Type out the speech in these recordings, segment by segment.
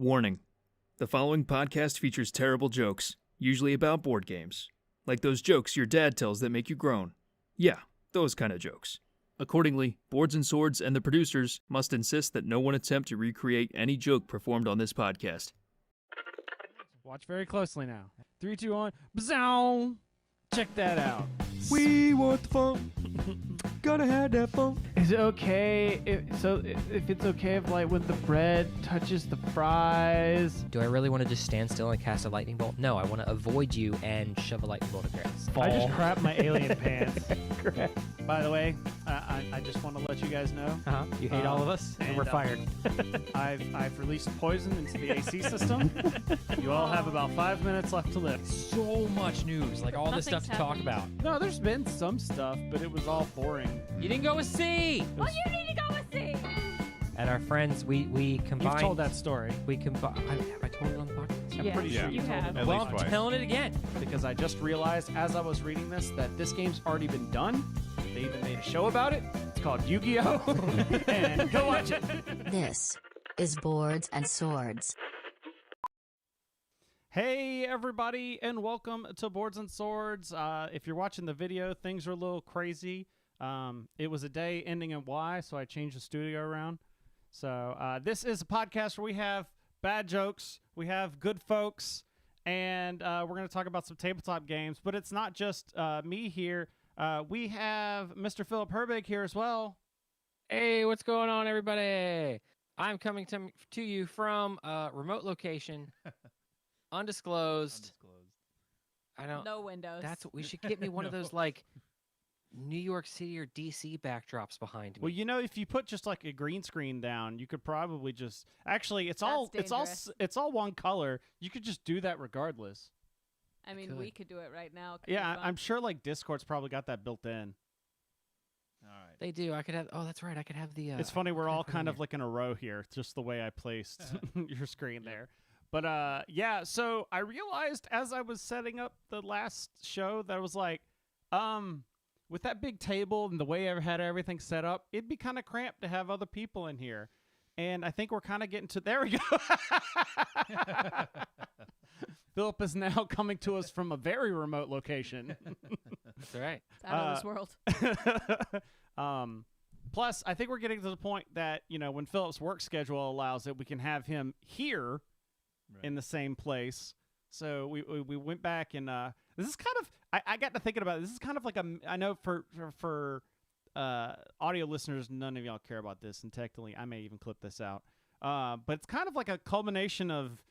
Warning. The following podcast features terrible jokes, usually about board games. Like those jokes your dad tells that make you groan. Yeah, those kind of jokes. Accordingly, Boards and Swords and the producers must insist that no one attempt to recreate any joke performed on this podcast. Watch very closely now. 3, 2, 1. Bzoom! Check that out. We want the fun. Gotta have that fun. Is it okay if it's okay if like when the bread touches the fries? Do I really want to just stand still and cast a lightning bolt? No, I want to avoid you and shove a lightning bolt across. I just crapped my alien pants. By the way, I just want to let you guys know. You hate all of us, and we're fired. I've released poison into the AC system. You all have about 5 minutes left to live. So much news, like all this stuff to talk about. No, there's been some stuff, but it was all boring. You didn't go with C. Well, you need to go with C. And our friends, we combined. You've told that story. We combined. Have I told it on the podcast? I'm pretty sure you told have. it. Well, I'm telling it again. Because I just realized as I was reading this that this game's already been done. They even made a show about it. It's called Yu-Gi-Oh! And go watch it. This is Boards and Swords. Hey everybody, and welcome to Boards and Swords. If you're watching the video, things are a little crazy. It was a day ending in Y, so I changed the studio around. So this is a podcast where we have bad jokes, we have good folks, and we're going to talk about some tabletop games. But it's not just me here. We have Mr. Philip Herbig here as well. Hey, what's going on, everybody? I'm coming to you from a remote location, undisclosed. I don't. No windows. That's what we should get me one of those like New York City or DC backdrops behind me. Well, you know, if you put just like a green screen down, you could probably just actually it's all one color. You could just do that regardless. I mean, we could do it right now. Yeah, I'm sure like Discord's probably got that built in. All right. They do. I could have. Oh, that's right. I could have the. It's funny, we're I all could kind have of like in a row here, just the way I placed your screen there. But yeah, so I realized as I was setting up the last show that I was like, with that big table and the way I had everything set up, it'd be kind of cramped to have other people in here. And I think we're kind of getting to there we go. Philip is now coming to us from a very remote location. That's right. It's out of this world. Plus, I think we're getting to the point that, you know, when Philip's work schedule allows it, we can have him here in the same place. So we went back and this is kind of I got to thinking about it. This is kind of like I know for audio listeners, none of y'all care about this, and technically I may even clip this out. But it's kind of like a culmination of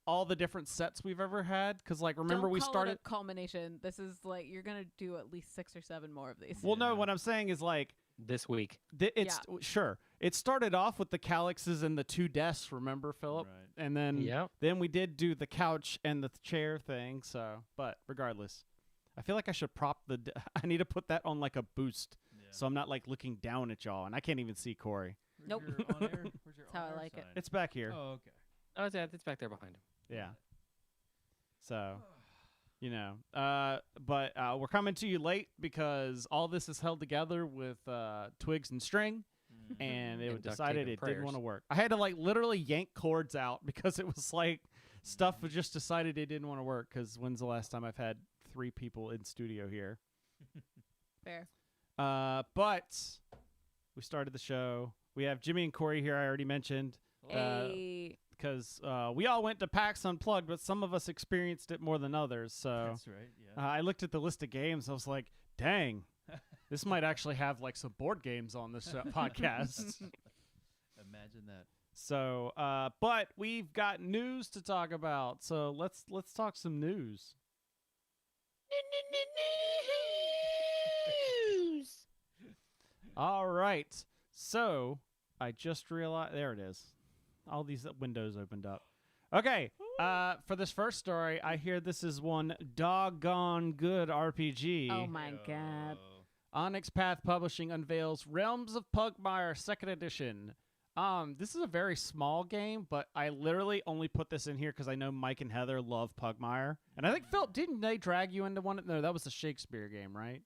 all the different sets we've ever had, because like remember we started it a culmination. This is like you're gonna do at least 6 or 7 more of these. Well, no, what I'm saying is like This week. Sure. It started off with the calyxes and the 2 desks, remember, Philip? Right. And then we did do the couch and the chair thing. So, but regardless, I feel like I should prop I need to put that on like a boost, so I'm not like looking down at y'all, and I can't even see Cory. Nope. Where's your That's how I like it. It's back here. Oh, okay. Oh, it's back there behind him. Yeah. So, you know, but we're coming to you late because all this is held together with twigs and string. And it And duct decided tape it and didn't want to prayers. work. I had to like literally yank cords out because it was like stuff was just decided it didn't want to work. Because when's the last time I've had 3 people in studio here? Fair. But we started the show. We have Jimmy and Cory here. I already mentioned Hey. because we all went to PAX Unplugged, but some of us experienced it more than others. So That's right. Yeah. I looked at the list of games. I was like, dang. This might actually have like some board games on this podcast. Imagine that. So, but we've got news to talk about. So let's talk some news. News. All right. So I just realized there it is. All these windows opened up. Okay. For this first story, I hear this is one doggone good RPG. Oh my god. Onyx Path Publishing unveils Realms of Pugmire 2nd Edition. This is a very small game, but I literally only put this in here because I know Mike and Heather love Pugmire. And I think, Phil, didn't they drag you into one? No, that was a Shakespeare game, right?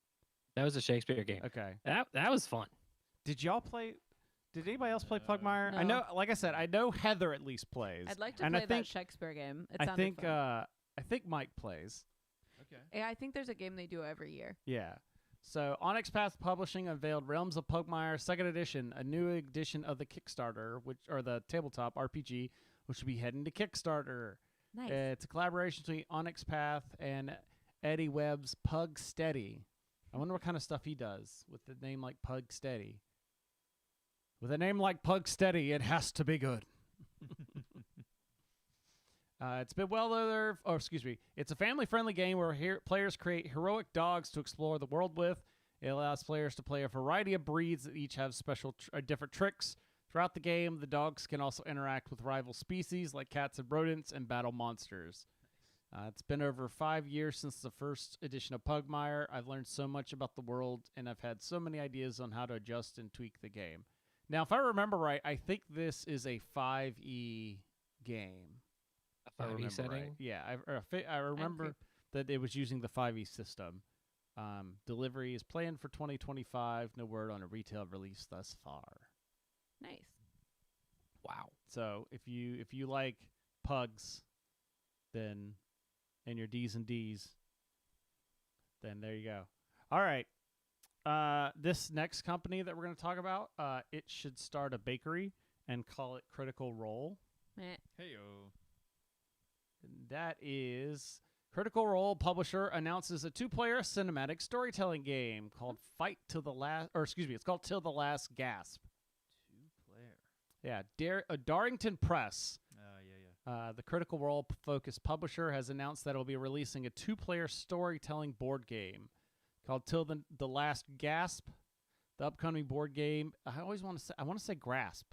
That was a Shakespeare game. Okay. That was fun. Did y'all play Did anybody else play Pugmire? I No. know, like I said, I know Heather at least plays. I'd like to and play I think, that Shakespeare game. It I sounded think, fun. I think Mike plays. Okay. Yeah, I think there's a game they do every year. Yeah. So Onyx Path Publishing unveiled Realms of Pugmire Second Edition, a new edition of the Kickstarter, or the tabletop RPG, which will be heading to Kickstarter. Nice. It's a collaboration between Onyx Path and Eddie Webb's Pug Steady. I wonder what kind of stuff he does with the name like Pug Steady. With a name like Pug Steady, it has to be good. It's been it's a family-friendly game where players create heroic dogs to explore the world with. It allows players to play a variety of breeds that each have special different tricks. Throughout the game, the dogs can also interact with rival species like cats and rodents and battle monsters. It's been over 5 years since the first edition of Pugmire. I've learned so much about the world, and I've had so many ideas on how to adjust and tweak the game. Now, if I remember right, I think this is a 5e game. A 5e setting? Right. Yeah, I remember that it was using the 5e system. Delivery is planned for 2025. No word on a retail release thus far. Nice. Wow. So if you like pugs, then and your D's and D's, then there you go. All right. This next company that we're going to talk about, it should start a bakery and call it Critical Role. Meh. Heyo. And that is Critical Role publisher announces a 2-player cinematic storytelling game called it's called Till the Last Gasp. 2-player. Yeah, Darrington Press. Yeah. The Critical Role focused publisher has announced that it will be releasing a 2-player storytelling board game called Till the Last Gasp. The upcoming board game, I want to say Grasp.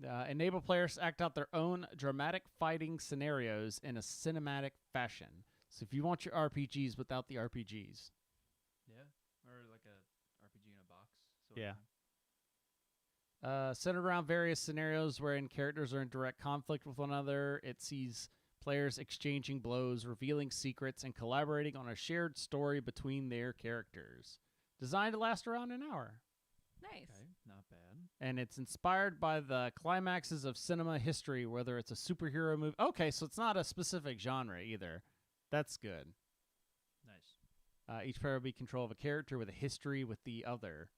Yeah. Enable players to act out their own dramatic fighting scenarios in a cinematic fashion. So if you want your RPGs without the RPGs. Yeah. Or like a RPG in a box. Centered around various scenarios wherein characters are in direct conflict with one another. It sees players exchanging blows, revealing secrets, and collaborating on a shared story between their characters. Designed to last around an hour. Nice. Okay, not bad. And it's inspired by the climaxes of cinema history, whether it's a superhero movie. Okay, so it's not a specific genre either. That's good. Nice. Each player will be in control of a character with a history with the other.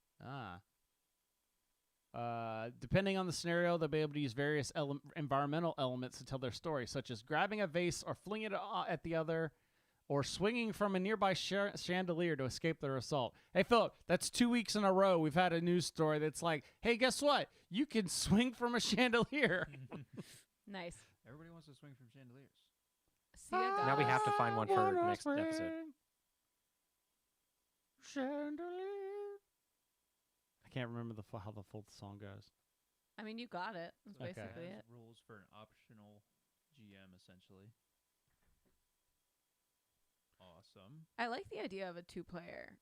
Depending on the scenario, they'll be able to use various environmental elements to tell their story, such as grabbing a vase or flinging it at the other, or swinging from a nearby chandelier to escape their assault. Hey, Philip, that's 2 weeks in a row we've had a news story that's like, hey, guess what? You can swing from a chandelier. Nice. Everybody wants to swing from chandeliers. See ya, Now we have to guys. find one for next episode. Chandelier. I can't remember how the full song goes. I mean, you got it. That's Okay. basically it. Rules for an optional GM, essentially. Awesome. I like the idea of a 2-player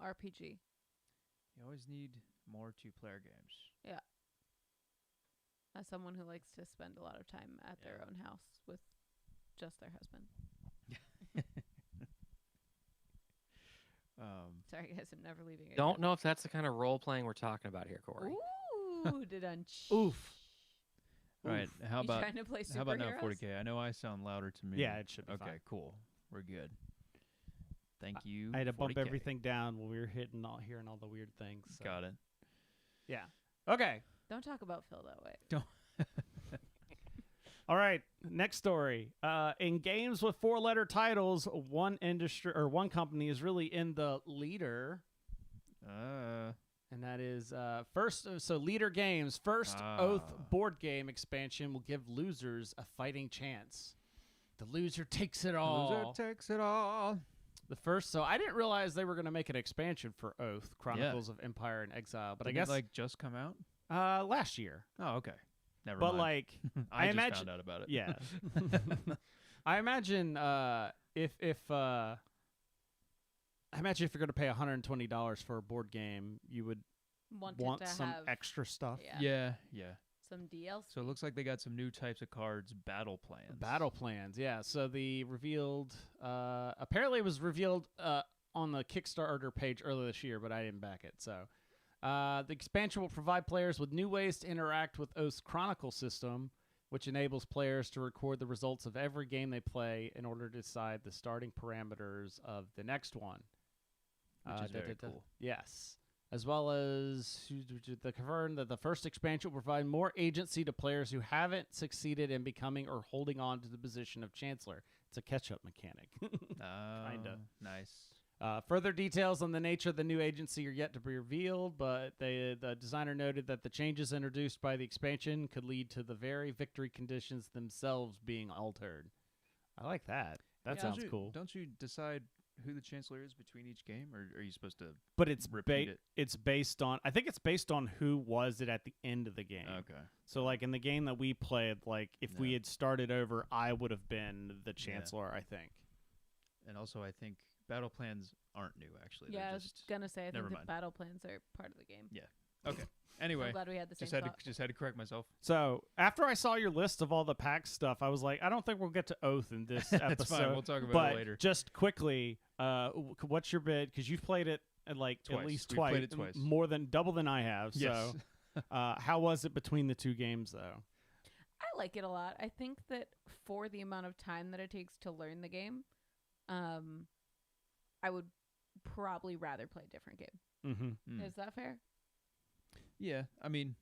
RPG. You always need more 2-player games. As someone who likes to spend a lot of time at their Yeah. own house with just their husband. Sorry, guys, I'm never leaving again. Don't know if that's the kind of role playing we're talking about here, Corey. Ooh, did-unch. Oof. All right. How You about trying to play superheroes? how about now 40k? I know I sound louder to me. Yeah, it should be Okay, fine. cool. We're good. Thank you. I had to bump 40K. everything down when we were hearing all the weird things. So. Got it. Yeah. Okay. Don't talk about Phil that way. All right. Next story. In games with 4-letter titles, one company is really in the leader, and that is Leader Games' first Oath board game expansion will give losers a fighting chance. The loser takes it all. Loser takes it all. The first, so I didn't realize they were going to make an expansion for Oath, Chronicles of Empire and Exile, but Didn't I guess it, like just come out. Last year. Oh, okay. Never But mind. like, I just imagine, found out about it. yeah. I imagine if you're going to pay $120 for a board game, you would Want want to some have extra stuff. Yeah. some DLC. So it looks like they got some new types of cards, battle plans. Battle plans, yeah. So the revealed, apparently it was revealed on the Kickstarter page earlier this year, but I didn't back it. So The expansion will provide players with new ways to interact with Oath's Chronicle system, which enables players to record the results of every game they play in order to decide the starting parameters of the next one. Which is very cool. Yes. As well as the confirmed that the first expansion will provide more agency to players who haven't succeeded in becoming or holding on to the position of Chancellor. It's a catch-up mechanic. Kinda. Nice. Further details on the nature of the new agency are yet to be revealed, but the designer noted that the changes introduced by the expansion could lead to the very victory conditions themselves being altered. I like that. That sounds cool. Don't you decide who the Chancellor is between each game, or are you supposed to But it's repeat it? It's based on. I think it's based on who was it at the end of the game. Okay. So like in the game that we played, like if we had started over, I would have been the Chancellor. I think. And also, I think battle plans aren't new, actually. Yeah, I They're was just gonna say I never think the mind. battle plans are part of the game. Yeah. Okay. Anyway, I'm glad we had the same just thought. had to correct myself. So after I saw your list of all the PAX stuff, I was like, I don't think we'll get to Oath in this episode. That's fine. We'll talk about but it later. just quickly, what's your bid? Because you've played it at Twice. least We've twice, played it twice. more than double than I have. Yes. So, how was it between the two games, though? I like it a lot. I think that for the amount of time that it takes to learn the game, I would probably rather play a different game. Mm-hmm. Is that fair? Yeah, I mean,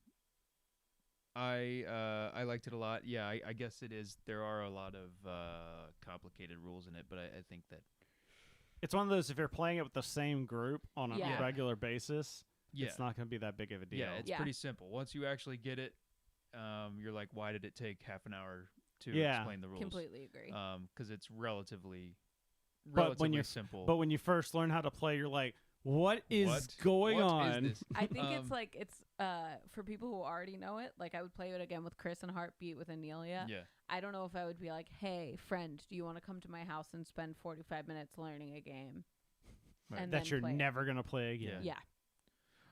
I liked it a lot. Yeah, I guess it is. There are a lot of complicated rules in it, but I think that It's one of those, if you're playing it with the same group on a Yeah. regular basis, yeah, it's not going to be that big of a deal. yeah, it's Yeah. pretty simple. Once you actually get it, you're like, why did it take half an hour to Yeah. explain the rules? Completely agree. Because it's relatively But when you're simple. But when you first learn how to play, you're like, what is What? going What is on? this? I think Um, it's like it's for people who already know it. Like I would play it again with Chris and Heartbeat with Anelia. Yeah. I don't know if I would be like, "Hey, friend, do you want to come to my house and spend 45 minutes learning a game?" Right. And That then you're play it. never going to play again. Yeah.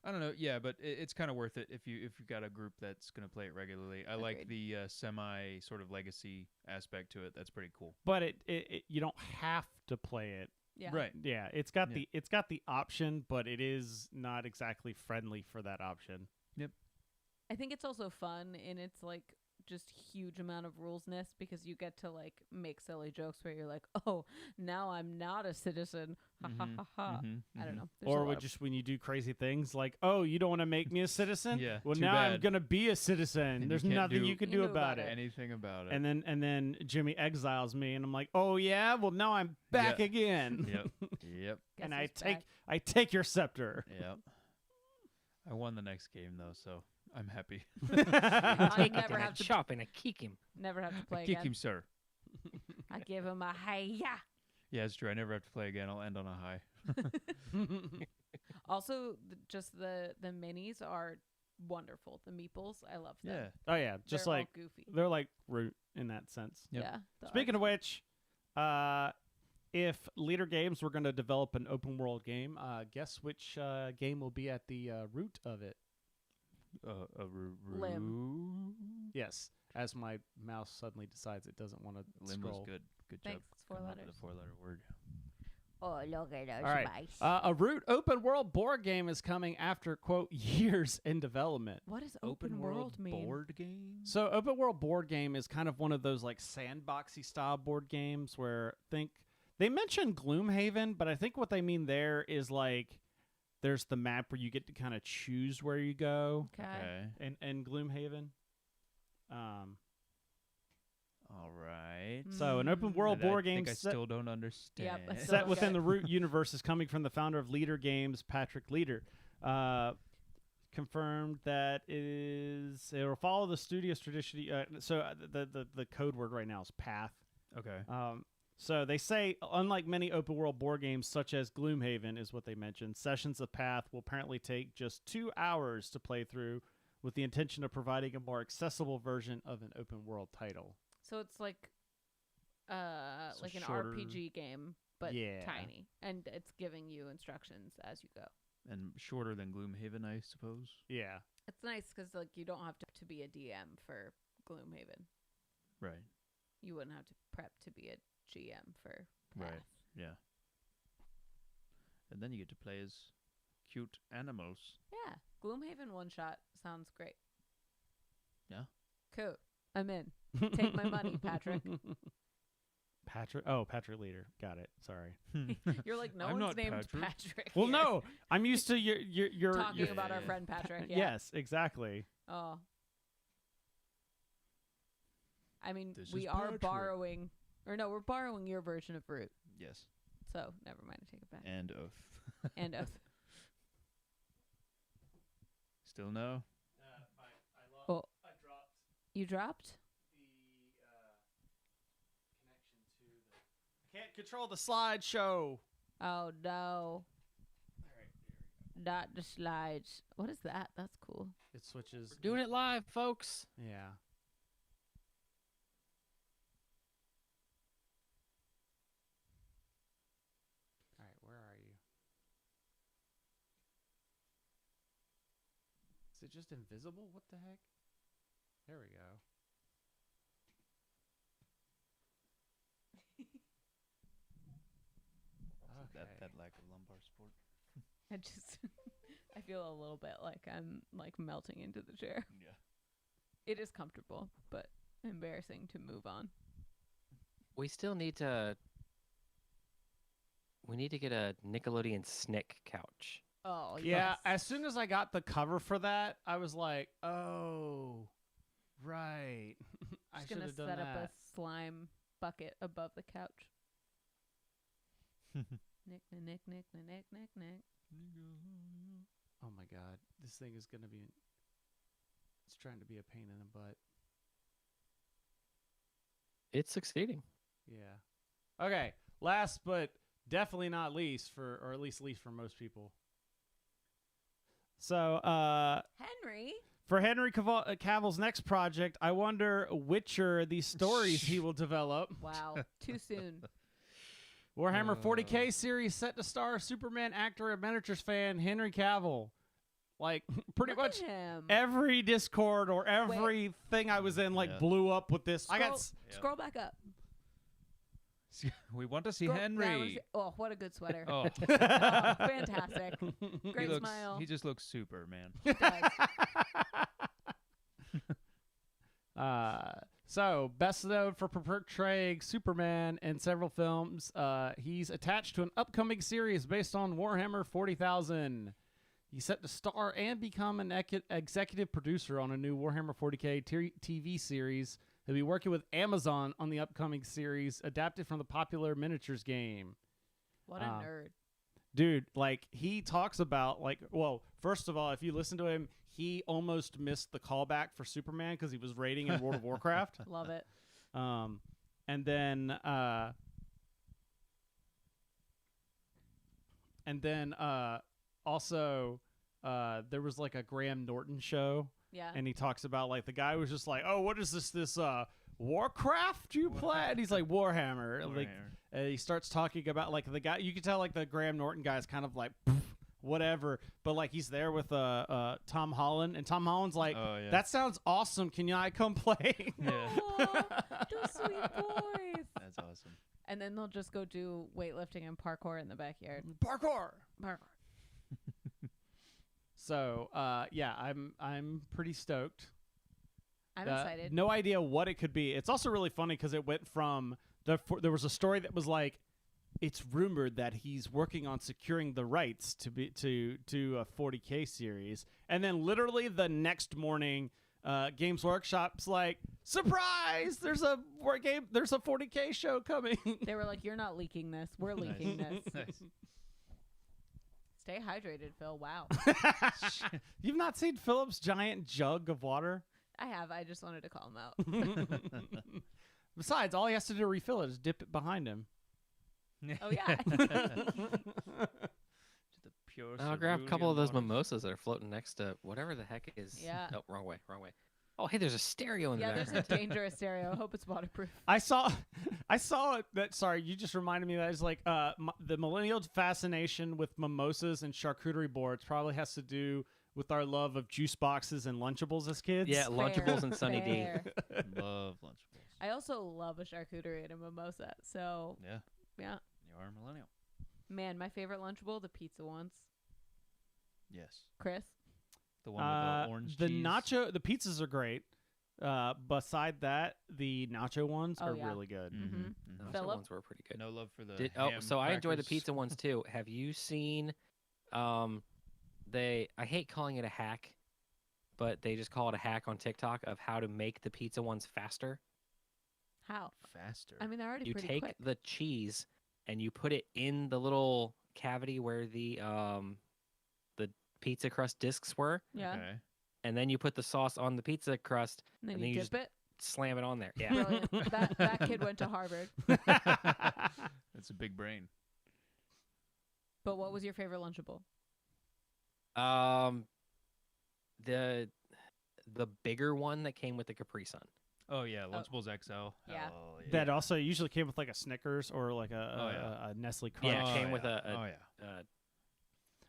I don't know. Yeah, but it's kind of worth it if you've got a group that's going to play it regularly. I like Agreed. the semi sort of legacy aspect to it. That's pretty cool. But it you don't have to play it. Yeah. Right. Yeah, it's got Yeah. the option, but it is not exactly friendly for that option. I think it's also fun in its like just huge amount of rulesness because you get to like make silly jokes where you're like, "Oh, now I'm not a citizen." Ha ha ha ha. I don't know. There's a Or lot would of- just when you do crazy things like, "Oh, you don't want to make me a citizen?" Yeah, Well, too now I'm bad. going to be a citizen. And you There's can't nothing do you can You do knew about about it. Anything about it. And then Jimmy exiles me, and I'm like, "Oh yeah, well now I'm back Yeah. again." Yep. Yep. Guess And who's back? I take your scepter. Yep. I won the next game though, so I'm happy. I Take never him have to chop and I kick him. never have to play Kick again. him, sir. I give him a hi-ya. Yeah, it's true. I never have to play again. I'll end on a high. Also, just the minis are wonderful. The meeples, I love them. Yeah. Oh yeah, just They're all like goofy. they're like Root in that sense. Yep. Yeah. the Speaking of art's which, if Leader Games were going to develop an open world game, guess which game will be at the root of it? Limb. Yes, as my mouse suddenly decides it doesn't want to Limb was scroll. good. Good job. Thanks, it's 4 coming up with letters. a 4-letter word. Oh, look at those All right. mice. A Root open world board game is coming after, quote, years in development. What does open world mean? board game. So open world board game is kind of one of those like sandboxy style board games where they mentioned Gloomhaven, but I think what they mean there is like there's the map where you get to kind of choose where you go Okay. in Gloomhaven. All right. So an open world board game I still don't understand. I still set don't within get the it. Root universe is coming from the founder of Leader Games, Patrick Leader. Confirmed that it will follow the studio's tradition. The code word right now is path. Okay. So they say, unlike many open world board games such as Gloomhaven, is what they mentioned, sessions of Path will apparently take just 2 hours to play through, with the intention of providing a more accessible version of an open world title. So it's like So an shorter- RPG game, but Yeah. tiny, and it's giving you instructions as you go. And shorter than Gloomhaven, I suppose. Yeah. It's nice because like you don't have to be a DM for Gloomhaven. Right. You wouldn't have to prep to be a GM for Path. Right. Yeah. And then you get to play as cute animals. Yeah. Gloomhaven one shot sounds great. Yeah. Cool. I'm in. Take my money, Patrick. Patrick Leader. Got it. Sorry. You're like, no I'm one's not named Patrick. Patrick. Well, here. no. I'm used to your Talking your, about our friend Patrick. Yeah. Yes, exactly. Oh. I mean, This we is are Patrick. borrowing, or no, we're borrowing your version of Root. Yes. So never mind, I take it back. And of. And of. Still no. Oh, I dropped you dropped? the connection to the. I can't control the slideshow. Oh no. All right, there we go. Not the slides. What is that? That's cool. It switches. We're doing it live, folks. Yeah. All right, where are you? Is it just invisible? What the heck? There we go. Okay. That lack of lumbar support. I just, I feel a little bit like I'm like melting into the chair. Yeah. It is comfortable, but embarrassing to move on. We still need to. We need to get a Nickelodeon Snick couch. Oh Yeah, yes. as soon as I got the cover for that, I was like, "Oh, right." I Just should gonna have done set that. up a slime bucket above the couch. Nick, nick, nick, nick, nick, nick, nick. Oh my god, this thing is gonna be. It's trying to be a pain in the butt. It's succeeding. Yeah. Okay. Last but definitely not least or at least for most people. So, Henry. for Henry Cavill's next project, I wonder which are these stories he will develop. Wow, too soon. Warhammer 40k series set to star Superman actor and miniatures fan Henry Cavill. Like pretty Look much at him. every Discord or everything I was in like Yeah. blew up with this. Scroll, I got scroll back up. We want to see Scroll- that Henry. was- oh, what a good sweater. Oh, Oh, fantastic. he Great looks. smile. He just looks super, man. He does. So, best known for portraying Superman in several films, he's attached to an upcoming series based on Warhammer 40,000. He's set to star and become an executive producer on a new Warhammer 40k TV series. He'll be working with Amazon on the upcoming series, adapted from the popular miniatures game. What a nerd. Dude, like, he talks about, like, well, first of all, if you listen to him, he almost missed the callback for Superman because he was raiding in World of Warcraft. Love it. And then also there was like a Graham Norton show, Yeah. and he talks about like the guy was just like, oh, what is this Warcraft you play? And he's like, Warhammer. Like, he starts talking about like the guy. You can tell like the Graham Norton guy is kind of like whatever, but like he's there with Tom Holland, and Tom Holland's like, Oh, yeah. that sounds awesome. Can I come play? Yeah. Aw, those sweet boys. That's awesome. And then they'll just go do weightlifting and parkour in the backyard. Parkour. Parkour. So yeah, I'm pretty stoked. I'm excited. No idea what it could be. It's also really funny because it went from there was a story that was like, it's rumored that he's working on securing the rights to a 40k series, and then literally the next morning, Games Workshop's like, surprise! There's a 40k show coming. They were like, you're not leaking this. We're leaking this. Nice. Stay hydrated, Phil. Wow. You've not seen Philip's giant jug of water? I have. I just wanted to call him out. Besides, all he has to do to refill it is dip it behind him. Oh, yeah. Just a pure I'll grab a couple cerulean of those water. mimosas that are floating next to whatever the heck is. Yeah. Oh, wrong way. Oh, hey, there's a stereo in Yeah, the there's a background. dangerous stereo. I hope it's waterproof. I saw it. That sorry, you just reminded me that it's like the millennial fascination with mimosas and charcuterie boards probably has to do with our love of juice boxes and Lunchables as kids. Yeah, Lunchables and Sunny D. Fair. Love Lunchables. I also love a charcuterie and a mimosa. So, Yeah, yeah. you are a millennial. Man, my favorite Lunchable, the pizza ones. Yes. Chris? The one with the orange the cheese. the pizzas are great. Beside that, the nacho ones are really good. Mhm. Those Philip? ones were pretty good. No love for the ham So I enjoy the crackers. pizza ones too. Have you seen? I hate calling it a hack, but they just call it a hack on TikTok of how to make the pizza ones faster. How? Faster. I mean, they're already You pretty take quick. the cheese and you put it in the little cavity where the pizza crust discs were, Yeah. Okay. and then you put the sauce on the pizza crust, And then and you then you dip it. slam it on there. Yeah. Brilliant. that kid went to Harvard. That's a big brain. But what was your favorite Lunchable? The bigger one that came with the Capri Sun. Oh yeah, Lunchables XL. Yeah. Hell yeah. That also usually came with like a Snickers or like a Nestle Crunch. Yeah, it came with yeah. a Oh yeah.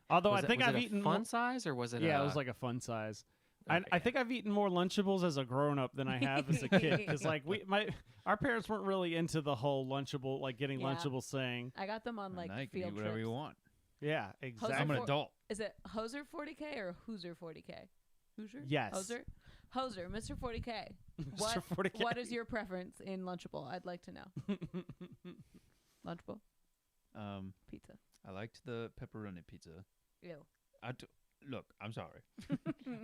Although was I think was I've it a eaten fun size or was it? it was like a fun size. Okay, I think I've eaten more Lunchables as a grown up than I have as a kid because like our parents weren't really into the whole Lunchable, like getting Yeah. Lunchables thing. I got them on Now like you can field eat whatever trips. you want. Yeah, exactly. I'm an for- adult. Is it Hoser 40k or Hooser 40k? Hooser? Yes. Hoser, Mr. 40k. What, Mr. 40K. what is your preference in Lunchable? I'd like to know. Lunchable pizza. I liked the pepperoni pizza. Ew. Look, I'm sorry.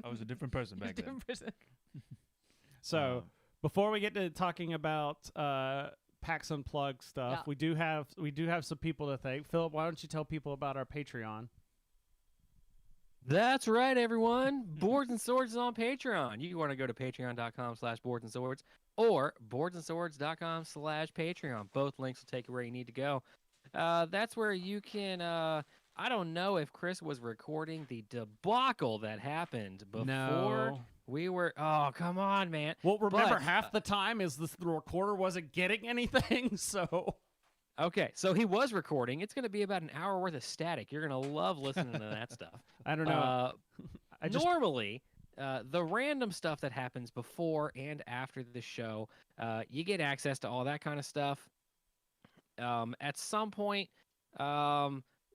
I was a different person back then. Different person. So before we get to talking about PAX Unplugged stuff, Yeah. we do have some people to thank. Philip, why don't you tell people about our Patreon? That's right, everyone. Boards and Swords is on Patreon. You want to go to patreon.com/boardsandswords or boardsandswords.com/Patreon. Both links will take you where you need to go. That's where you can. I don't know if Chris was recording the debacle that happened before we were. Oh, come on, man. Well, remember, But, half the time is the recorder wasn't getting anything, so. Okay, so he was recording. It's going to be about an hour worth of static. You're going to love listening to that stuff. I don't know. Normally, the random stuff that happens before and after the show, you get access to all that kind of stuff. At some point,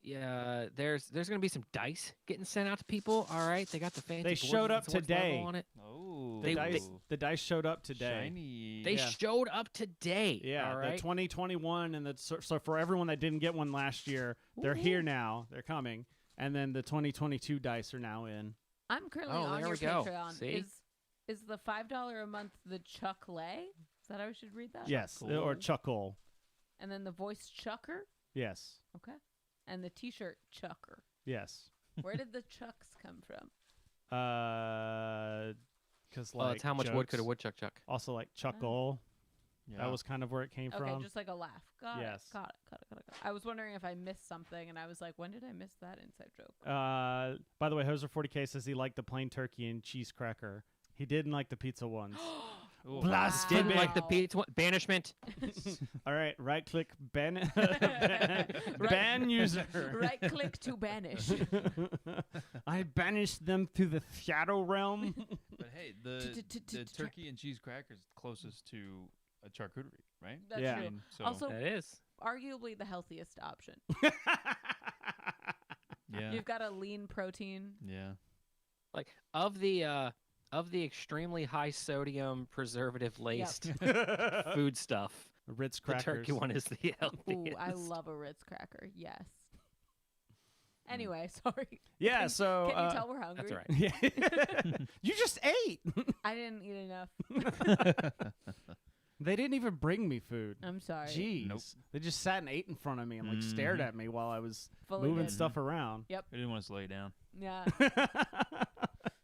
there's going to be some dice getting sent out to people. All right, they got the fancy. They Boards showed and up Swords today. logo on it. Oh. The dice showed up today. Shiny. They Yeah. showed up today. Yeah, all right. the 2021 and so for everyone that didn't get one last year, they're here now. They're coming, and then the 2022 dice are now in. I'm currently Oh, on there your we go. Patreon. See? Is the $5 a month the Chuck Lay? Is that how we should read that? Yes, Chuckle. or Chuckle. And then the voice Chucker? Yes, Okay. And the t-shirt Chucker. yes. Where did the Chucks come from? Because Well, like it's how much wood could a jokes. woodchuck chuck? Also like Chuckle. Yeah. That was kind of where it came Okay, from. just like a laugh. Got Yes. it. Got it. I was wondering if I missed something, and I was like, when did I miss that inside joke? By the way, Hoser 40K says he liked the plain turkey and cheese cracker. He didn't like the pizza ones. Ooh. Blasphemy. Didn't like the Wow. pizza one. Banishment. All right, right click ban ban user. Right click to banish. I banished them to the shadow realm. But hey, the turkey and cheese crackers closest to a charcuterie, right? That's Yeah. true. So Also, That is. arguably the healthiest option. yeah, You've got a lean protein. yeah. Like of the extremely high sodium preservative laced food stuff, Ritz the crackers. turkey one is the healthiest. Ooh, I love a Ritz cracker. Yes. Anyway, sorry. Yeah, Can- so Can you tell we're hungry? That's all right. yeah. You just ate. I didn't eat enough. They didn't even bring me food. I'm sorry. Jeez. Nope. They just sat and ate in front of me and like stared at me while I was Fully moving did. stuff around. I didn't want to slow you down. Yeah.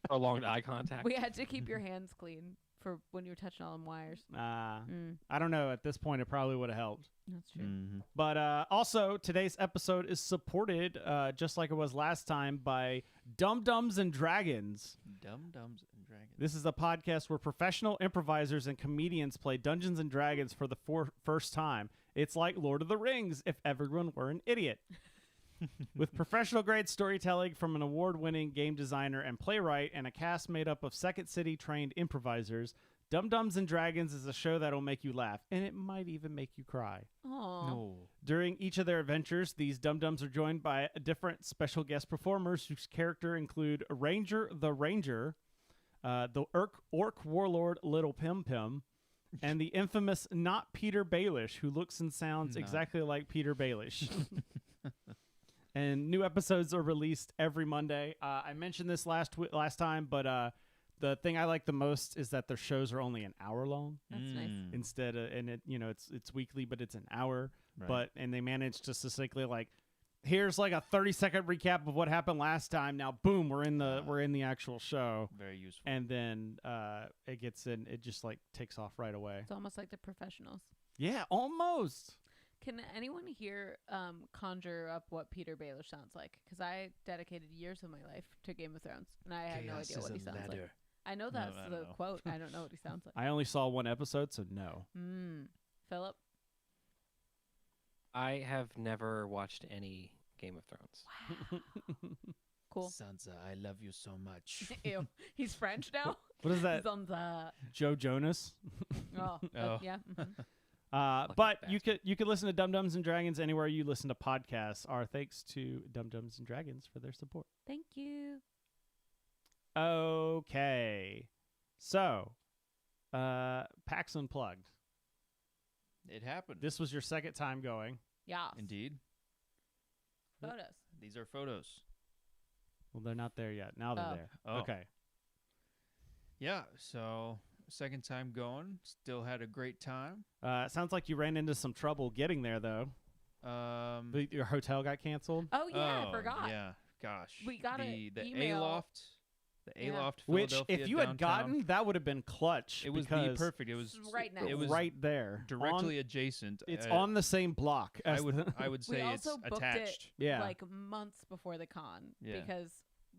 Prolonged eye contact. We had to keep your hands clean for when you were touching all them wires. I don't know. At this point, it probably would have helped. That's true. Mm-hmm. But also, today's episode is supported, just like it was last time, by Dum Dums and Dragons. Dum Dums and Dragons. This is a podcast where professional improvisers and comedians play Dungeons and Dragons for the first time. It's like Lord of the Rings if everyone were an idiot. With professional grade storytelling from an award-winning game designer and playwright and a cast made up of Second City trained improvisers, Dum Dums and Dragons is a show that'll make you laugh, and it might even make you cry. Aw. No. During each of their adventures, these Dum Dums are joined by different special guest performers whose character include Ranger the Ranger, the Orc Warlord Little Pim Pim, and the infamous Not Peter Baelish, who looks and sounds exactly like Peter Baelish. And new episodes are released every Monday. I mentioned this last time, but the thing I like the most is that their shows are only an hour long. That's nice. Instead of, and it, it's weekly, but it's an hour. Right. And they manage to succinctly like, here's like a 30-second recap of what happened last time. Now, boom, we're in the actual show. Very useful. And then it gets in. It just like takes off right away. It's almost like the professionals. Yeah, almost. Can anyone here conjure up what Peter Baelish sounds like? Because I dedicated years of my life to Game of Thrones, and I have no idea what he sounds like. I know that's I the don't know. quote. I don't know what he sounds like. I only saw one episode, so no. Philip? I have never watched any Game of Thrones. Cool. Sansa, I love you so much. Ew. He's French now? What is that? He's on the... Joe Jonas? Oh, Oh. yeah. But you could listen to Dum Dums and Dragons anywhere you listen to podcasts. Our thanks to Dum Dums and Dragons for their support. Thank you. Okay. So, PAX Unplugged. It happened. This was your second time going. Yeah. Indeed. Photos. These are photos. Well, they're not there yet. Now they're Oh. there. Oh. Okay. Yeah, so second time going. Still had a great time. Sounds like you ran into some trouble getting there, though. Your hotel got canceled. Oh, yeah, I forgot. Yeah, gosh. We got the an email. A-Loft. The Yeah. A-Loft, Which, Philadelphia if you had downtown, gotten, that would have been clutch. it was because perfect. It was right next. It was right there. directly adjacent. It's on the same block. I as would the- I would We say also it's booked attached. it Yeah. like months before the con Yeah. because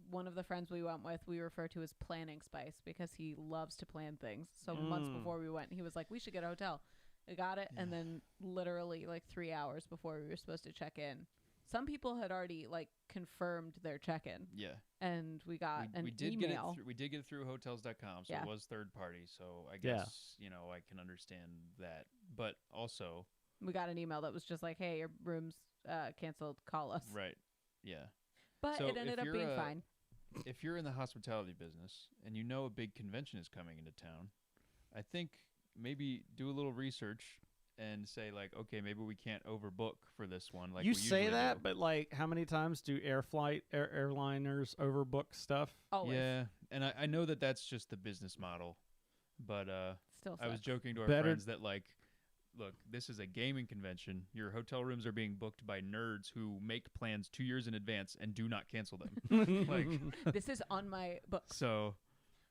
one of the friends we went with, we refer to as Planning Spice because he loves to plan things. So months before we went, he was like, we should get a hotel. We got it, and then literally like 3 hours before we were supposed to check in, some people had already like confirmed their check-in, Yeah. and we got an we did email. get it. We did get it through hotels.com, so Yeah. it was third party. So I Yeah. guess I can understand that. But also, We got an email that was just like, hey, your room's canceled, call us. right? Yeah. But So it ended if up being you're, fine. If you're in the hospitality business and you know a big convention is coming into town, I think maybe do a little research and say like, okay, maybe we can't overbook for this one. Like you we say usually that, do. but like, how many times do airliners overbook stuff? Always. Yeah, and I know that that's just the business model, but Still I was sucks. joking to our Better- friends that like, look, this is a gaming convention. Your hotel rooms are being booked by nerds who make plans 2 years in advance and do not cancel them. Like, This is on my books. so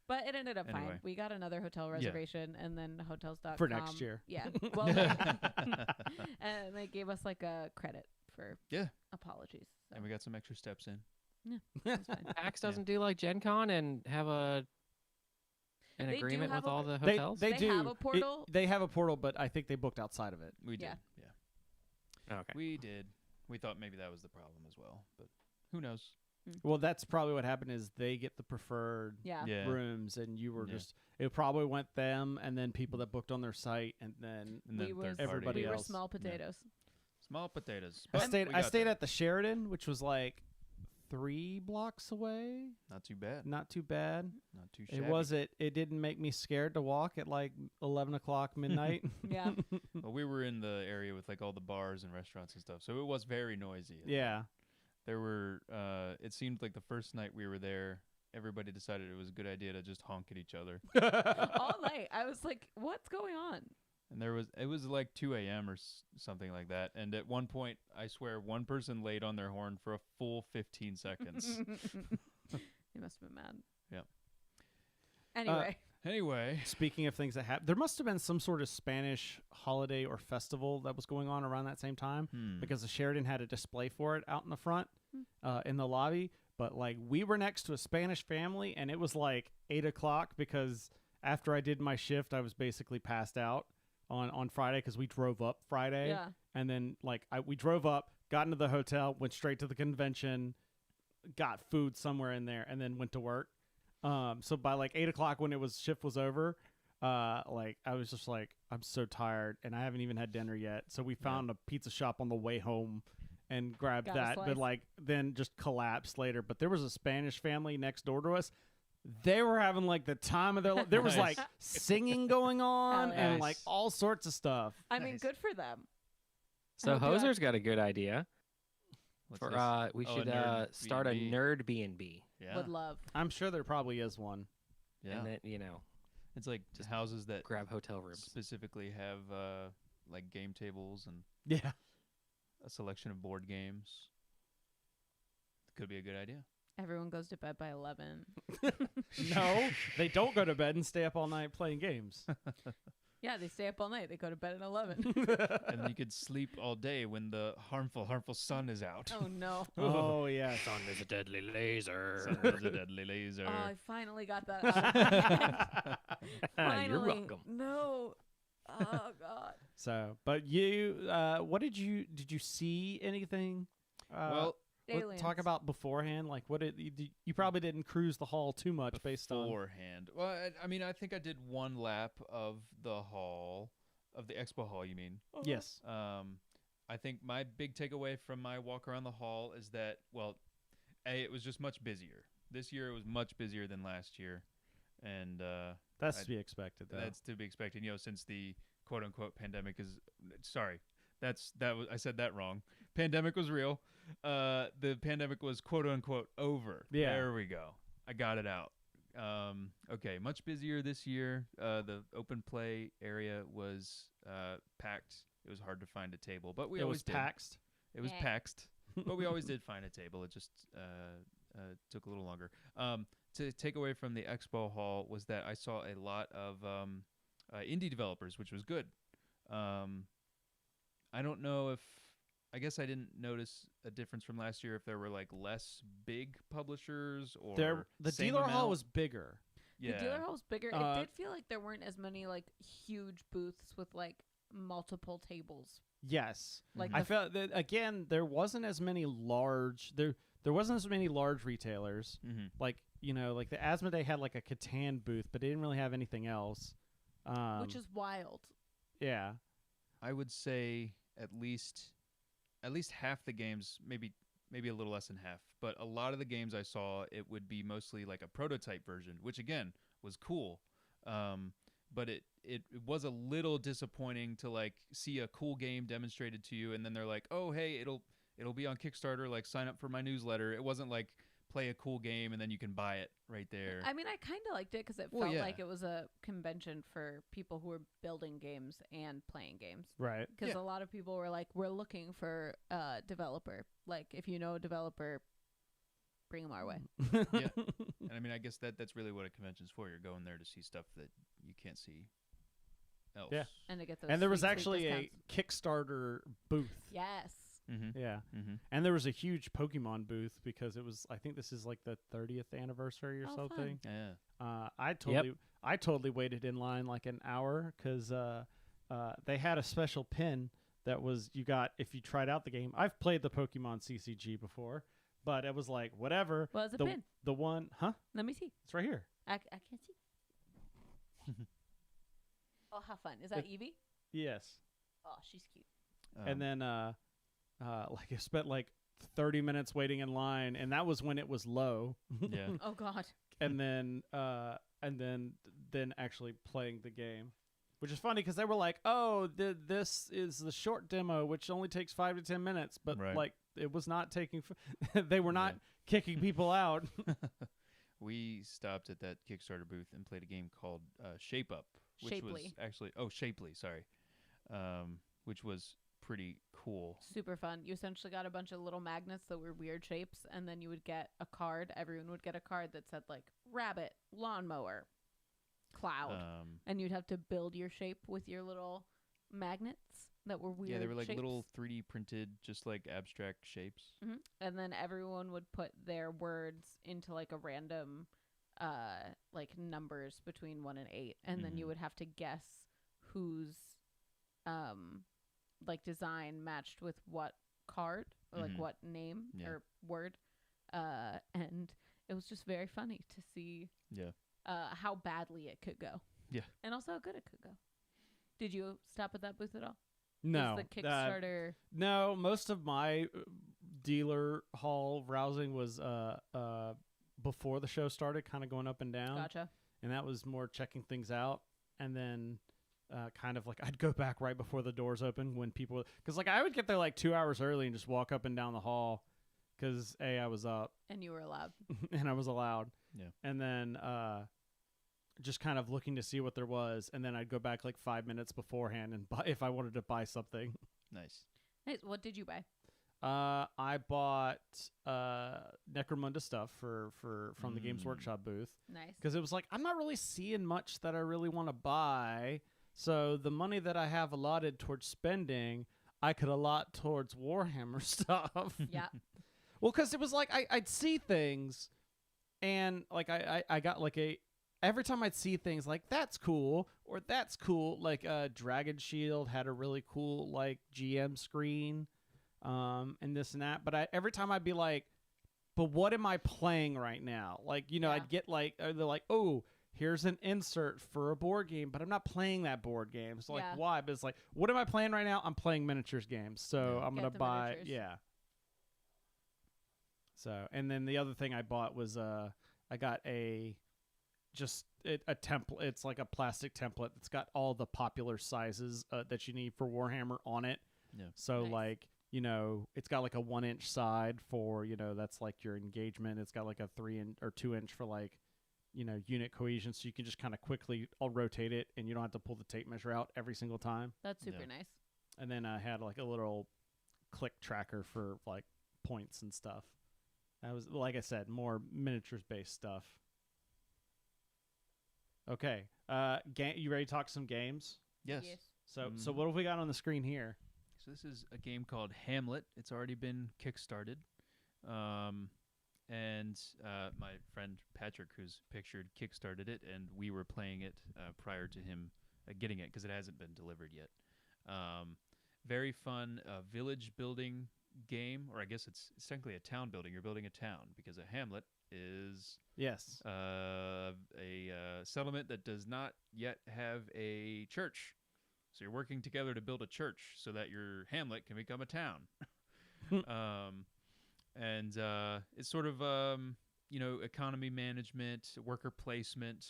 But it ended up Anyway. fine. We got another hotel reservation, and then hotels.com. For next year. Yeah. Well, and they gave us like a credit for Yeah. apologies. So and we got some extra steps in. it's fine. PAX doesn't do like Gen Con and have an They do agreement have with a- all the They hotels? they They do. have a portal? They have a portal, but I think they booked outside of it. We did. Yeah. Yeah. Okay. We did. We thought maybe that was the problem as well, but who knows? Well, that's probably what happened. Is they get the preferred Yeah. Yeah. rooms, and you were Yeah. just. It probably went them, and then people that booked on their site, and then And We then was third party. everybody we were else. small potatoes. Small potatoes. I but stayed. we I got stayed there. at the Sheridan, which was like 3 blocks away. Not too bad. Not too bad. Not too It shabby. wasn't. It didn't make me scared to walk at like 11 o'clock midnight. Yeah. Well, we were in the area with like all the bars and restaurants and stuff, so it was very noisy. Yeah. There were. It seemed like the first night we were there, everybody decided it was a good idea to just honk at each other, All night. I was like, what's going on? and it was like 2 a.m. or something like that. And at one point, I swear, one person laid on their horn for a full 15 seconds. He must have been mad. Yeah. Anyway. Anyway, Speaking of things that happened, there must have been some sort of Spanish holiday or festival that was going on around that same time because the Sheridan had a display for it out in the front in the lobby. But like we were next to a Spanish family, and it was like 8 o'clock because after I did my shift, I was basically passed out on Friday because we drove up Friday. Yeah. And then like we drove up, got into the hotel, went straight to the convention, got food somewhere in there, and then went to work. So by like 8 o'clock when shift was over, like I was just like, I'm so tired, and I haven't even had dinner yet. So we found a pizza shop on the way home, and grabbed Got a that. slice. But like then just collapsed later. But there was a Spanish family next door to us. They were having like the time of their life. There was like singing going on Hell and yeah. like all sorts of stuff. I mean, Nice. good for them. So hope you Hoser's got a good idea. What's For this? we Oh, a should nerd start a B&B. nerd B&B. Yeah. Would love. I'm sure there probably is one. Yeah. And then, you know, It's like just houses that grab hotel rooms. specifically have like game tables and Yeah. a selection of board games. Could be a good idea. Everyone goes to bed by 11. No, they don't go to bed and stay up all night playing games. Yeah, they stay up all night. They go to bed at 11. And then you could sleep all day when the harmful sun is out. Oh, no. Oh yeah. Sun is a deadly laser. Sun is a deadly laser. Oh, I finally got that out. Finally. You're welcome. No. Oh, God. So, but you, what did you see anything? Well, Aliens. Talk about beforehand. Like, what did you probably didn't cruise the hall too much based on. beforehand. Well, I mean, I think I did one lap of the expo hall. You mean? Yes. I think my big takeaway from my walk around the hall is that, well, it was just much busier. This year it was much busier than last year, and That's to be expected, though. that's to be expected. You know, since the quote unquote pandemic is sorry, I said that wrong. Pandemic was real. The pandemic was quote unquote over. Yeah. There we go. I got it out. Okay, much busier this year. The open play area was packed. It was hard to find a table, but we it always was did. taxed. It was Yeah. paxed, but we always did find a table. It just took a little longer. To take away from the expo hall was that I saw a lot of indie developers, which was good. I don't know if I guess I didn't notice a difference from last year if there were like less big publishers or The same dealer hall amount. was bigger. Yeah. The dealer hall was bigger. Uh, It did feel like there weren't as many like huge booths with like multiple tables. Yes. Like I the felt that again. There wasn't as many large. There wasn't as many large retailers. Mm-hmm. Like like the Asmodee had like a Catan booth, but they didn't really have anything else. which is wild. yeah. I would say at least half the games, maybe a little less than half, but a lot of the games I saw, it would be mostly like a prototype version, which again was cool. But it was a little disappointing to like see a cool game demonstrated to you, and then they're like, oh hey, it'll be on Kickstarter, like sign up for my newsletter. It wasn't like play a cool game and then you can buy it right there. I mean, I kind of liked it because it Well, felt yeah. like it was a convention for people who were building games and playing games. Right. Because Yeah. a lot of people were like, we're looking for a developer. Like, if you know a developer, bring them our way. Yeah. And I mean, I guess that's really what a convention's for. You're going there to see stuff that you can't see else. Yeah. And to get those And there was sweet, sweet actually a discounts. Kickstarter booth. Yes. Mm-hmm. Yeah. Mm-hmm. And there was a huge Pokemon booth because it was. I think this is like the 30th anniversary or Oh, something. Yeah. I totally waited in line like an hour because they had a special pin that was you got if you tried out the game. I've played the Pokemon CCG before, but it was like whatever. Well, it's a the pin. the one, huh? Let me see. It's right here. I can't see. Oh, how fun. Is that Eevee? Yes. Oh, she's cute. And then like I spent like 30 minutes waiting in line, and that was when it was low. yeah. Oh, God. and then actually playing the game, which is funny because they were like, "Oh, this is the short demo, which only takes 5 to 10 minutes," but Right. like it was not taking. They were not kicking people out. We stopped at that Kickstarter booth and played a game called Shape Up, which was Shapely. actually Shapely, sorry, which was pretty cool. Super fun. You essentially got a bunch of little magnets that were weird shapes, and then you would get a card. Everyone would get a card that said, like, rabbit, lawnmower, cloud. And you'd have to build your shape with your little magnets that were weird Yeah, they were like shapes. little 3D printed, just like abstract shapes. And then everyone would put their words into like a random like numbers between 1 and 8, and then you Mhm. would have to guess whose like design matched with what card or like Mhm. what name Yeah. or word, and it was just very funny to see Yeah. how badly it could go. Yeah. And also how good it could go. Did you stop at that booth at all? No. Was the Kickstarter... No, most of my dealer hall browsing was before the show started, kind of going up and down. Gotcha. And that was more checking things out. And then kind of like I'd go back right before the doors open when people... Because like I would get there like 2 hours early and just walk up and down the hall because, A, I was up. And you were allowed. And I was allowed. Yeah. And then just kind of looking to see what there was. And then I'd go back like 5 minutes beforehand and buy if I wanted to buy something. Nice. Nice. What did you buy? I bought Necromunda stuff from the Games Workshop booth Nice. because it was like I'm not really seeing much that I really want to buy. So the money that I have allotted towards spending, I could allot towards Warhammer stuff. Yeah. Well, because it was like I'd see things, and like I got like every time I'd see things like that's cool or that's cool. Like Dragon Shield had a really cool like GM screen, and this and that. But every time I'd be like, but what am I playing right now? Like Yeah. I'd get like they're like, oh, here's an insert for a board game, but I'm not playing that board game. So like Yeah. why? But it's like, what am I playing right now? I'm playing miniatures games. So I'm Get gonna the buy miniatures. yeah. So, and then the other thing I bought was I got a template. It's like a plastic template that's got all the popular sizes that you need for Warhammer on it. Yeah. So Nice. like, it's got like a 1-inch side for, that's like your engagement. It's got like a 3-inch or 2-inch for like, unit cohesion. So you can just kind of quickly rotate it and you don't have to pull the tape measure out every single time. That's super Yeah. nice. And then I had like a little click tracker for like points and stuff. That was, like I said, more miniatures based stuff. Okay. You ready to talk some games? Yes. So what have we got on the screen here? So this is a game called Hamlet. It's already been kickstarted. And my friend Patrick, who's pictured, kickstarted it, and we were playing it prior to him getting it because it hasn't been delivered yet. Very fun village building game, or I guess it's technically a town building. You're building a town because a hamlet is Yes. a settlement that does not yet have a church. So you're working together to build a church so that your hamlet can become a town. And it's sort of, economy management, worker placement.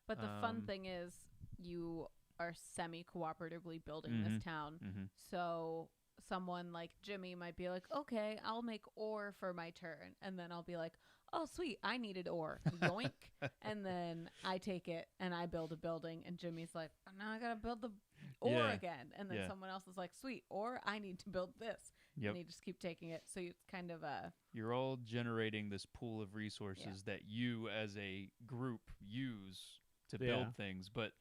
But the fun thing is you are semi-cooperatively building this town. Mm-hmm. So someone like Jimmy might be like, okay, I'll make ore for my turn. And then I'll be like, oh, sweet, I needed ore. Yoink. And then I take it and I build a building. And Jimmy's like, oh, now I got to build the ore Yeah. again. And then Yeah. someone else is like, sweet, ore, I need to build this. Yep. And you just keep taking it. So it's kind of a... You're all generating this pool of resources that you as a group use to Yeah. build things, but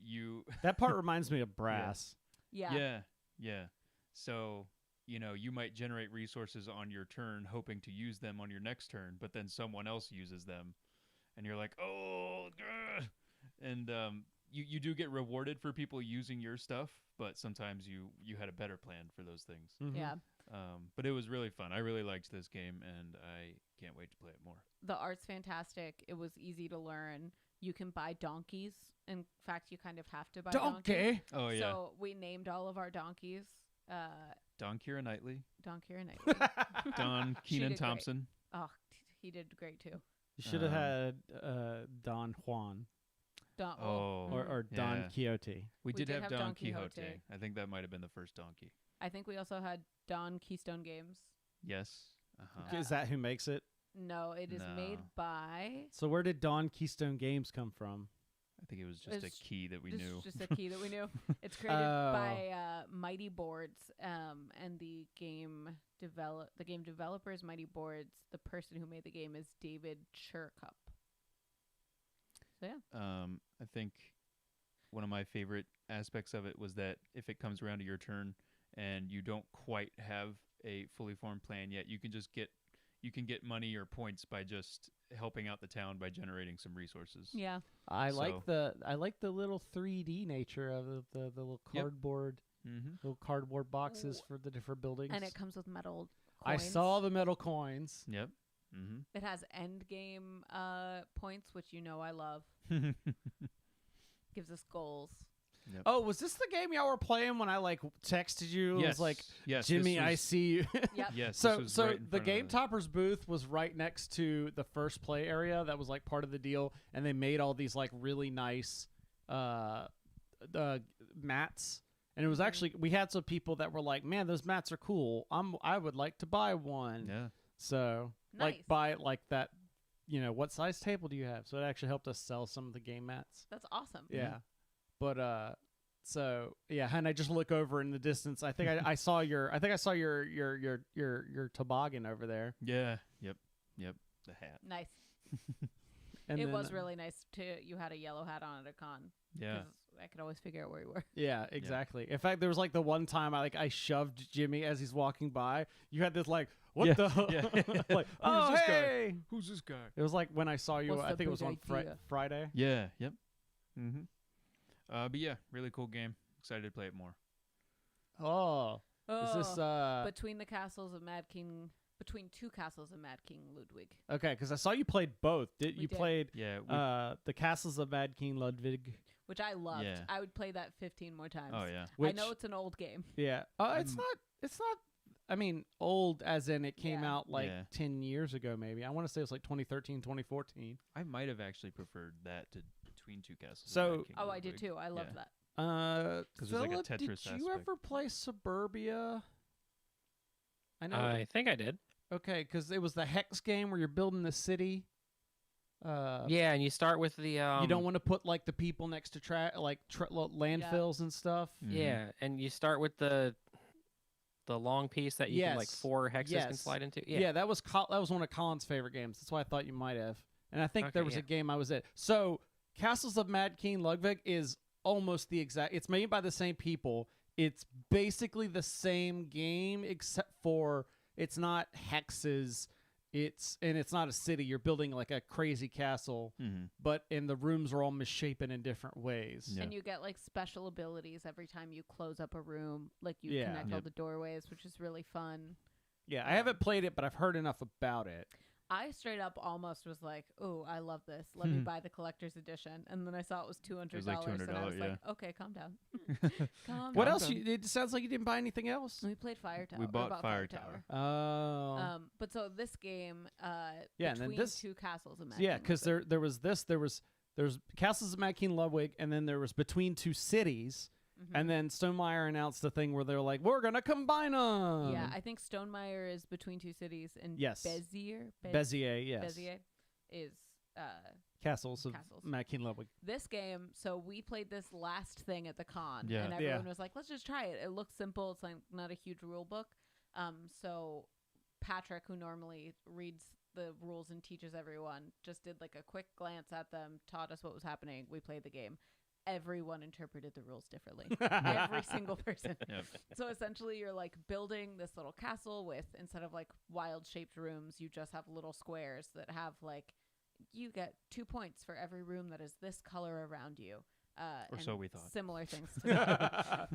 you... That part reminds me of Brass. Yeah. Yeah. So, you might generate resources on your turn hoping to use them on your next turn, but then someone else uses them, and you're like, oh, grr. And you do get rewarded for people using your stuff, but sometimes you had a better plan for those things. Mhm. Yeah. But it was really fun. I really liked this game, and I can't wait to play it more. The art's fantastic. It was easy to learn. You can buy donkeys. In fact, you kind of have to buy donkeys. Donkey. Oh, yeah. So we named all of our donkeys Don Kira Knightley, Donkey or Knightley. Don She Keenan did great. Thompson. Oh, he did great too. You should have Um, had Don Juan Oh. or Don Yeah. Quixote. We did have Don Don Quixote. Quixote. I think that might have been the first donkey. I think we also had Don Keystone Games. Yes. Uh-huh. Is that who makes it? No, it is made No. by So where did Don Keystone Games come from? I think it was just It's a key that we knew. just a key that we knew. It's created by Mighty Boards, and the game developers Mighty Boards. The person who made the game is David Churkup. So yeah. I think one of my favorite aspects of it was that if it comes around to your turn and you don't quite have a fully formed plan yet, you can get money or points by just helping out the town by generating some resources. Yeah. I So- like the little 3D nature of the little Yep. cardboard Mm-hmm. little cardboard boxes Ooh. for the different buildings. And it comes with metal I coins. saw the metal coins. Yep. Mm-hmm. It has end game points, which I love. gives us goals. Yep. Oh, was this the game y'all were playing when I like texted you? It was like, yes, Jimmy, this I was- see you. Yep. Yes. So, this was right in the front Game of Toppers booth was right next to the first play area. That was like part of the deal, and they made all these like really nice mats. And it was actually we had some people that were like, "Man, those mats are cool. I would like to buy one." Yeah. So Nice. like buy like that. What size table do you have? So it actually helped us sell some of the game mats. That's awesome. Yeah. But so yeah, and I just look over in the distance. I think I saw your toboggan over there. Yeah. Yep. The hat. Nice. And It then, was really nice you had a yellow hat on at a con. Yeah. 'cause I could always figure out where you were. Yeah, exactly. In fact, there was like the one time I shoved Jimmy as he's walking by. You had this like, what Yeah, the? yeah. Like, Who's oh this guy? hey! Who's this guy? It was like when I saw you. What's I the think it was big on idea? Friday. Yeah. Yep. Mm-hmm. But yeah, really cool game. Excited to play it more. Oh, is this between the castles of Mad King? Between two castles of Mad King Ludwig. okay? Because I saw you played both. We You did. played Yeah. the Castles of Mad King Ludwig. Which I loved. Yeah. I would play that 15 more times. Oh yeah. Which, I know it's an old game. Yeah. It's not. It's not. I mean, old as in it came Yeah. out like Yeah. 10 years ago, maybe. I want to say it was like 2013, 2014. I might have actually preferred that to Between Two Castles. of So- Mad King Oh, I did Ludwig. too. I loved Yeah. that. 'Cause there's like a Philip, did Tetris you aspect. ever play Suburbia? I know. I think I did. Okay, because it was the hex game where you're building the city. Yeah, and you start with the You don't want to put like the people next to landfills and stuff. Mhm. Yeah, and you start with the long piece that you can like Yes. 4 hexes can Yes. slide into. Yeah, Yeah. that was one of Colin's favorite games. That's why I thought you might have. And I think there Okay, was yeah. a game I was at. So Castles of Mad King Ludwig is almost the exact. It's made by the same people. It's basically the same game except for it's not hexes. It's not a city. You're building like a crazy castle, Mhm. and the rooms are all misshapen in different ways. Yeah. And you get like special abilities every time you close up a room. Like you Yeah. connect all Yep. the doorways, which is really fun. Yeah, I haven't played it, but I've heard enough about it. I straight up almost was like, "Oh, I love this. Let me Hmm. buy the collector's edition." And then I saw it was $200, like and I was $200, like, "Okay, calm down. Calm What down." else? It sounds like you didn't buy anything else. We played Fire Tower. We or bought about Fire Tower. Oh. But so this game, Yeah, and then between this- two castles of Mad Yeah, King because Ludwig. there's Castles of Mad King Ludwig, and then there was Between Two Cities, Mhm. and then Stonemaier announced the thing where they're like, we're gonna combine them. Yeah, I think Stonemaier is between two cities, and Yes. Bezier, Bezier, yes. Bezier is Castles of Castles. Mad King Ludwig. this game. So we played this last thing at the con, Yeah. and Yeah. everyone was like, "Let's just try it. It looks simple. It's like not a huge rule book." So Patrick, who normally reads the rules and teaches everyone, just did like a quick glance at them, taught us what was happening. We played the game. Everyone interpreted the rules differently. Every single person. Yep. So essentially, you're like building this little castle with, instead of like wild shaped rooms, you just have little squares that have like, you get 2 points for every room that is this color around you. Or and so we thought. Similar things to that.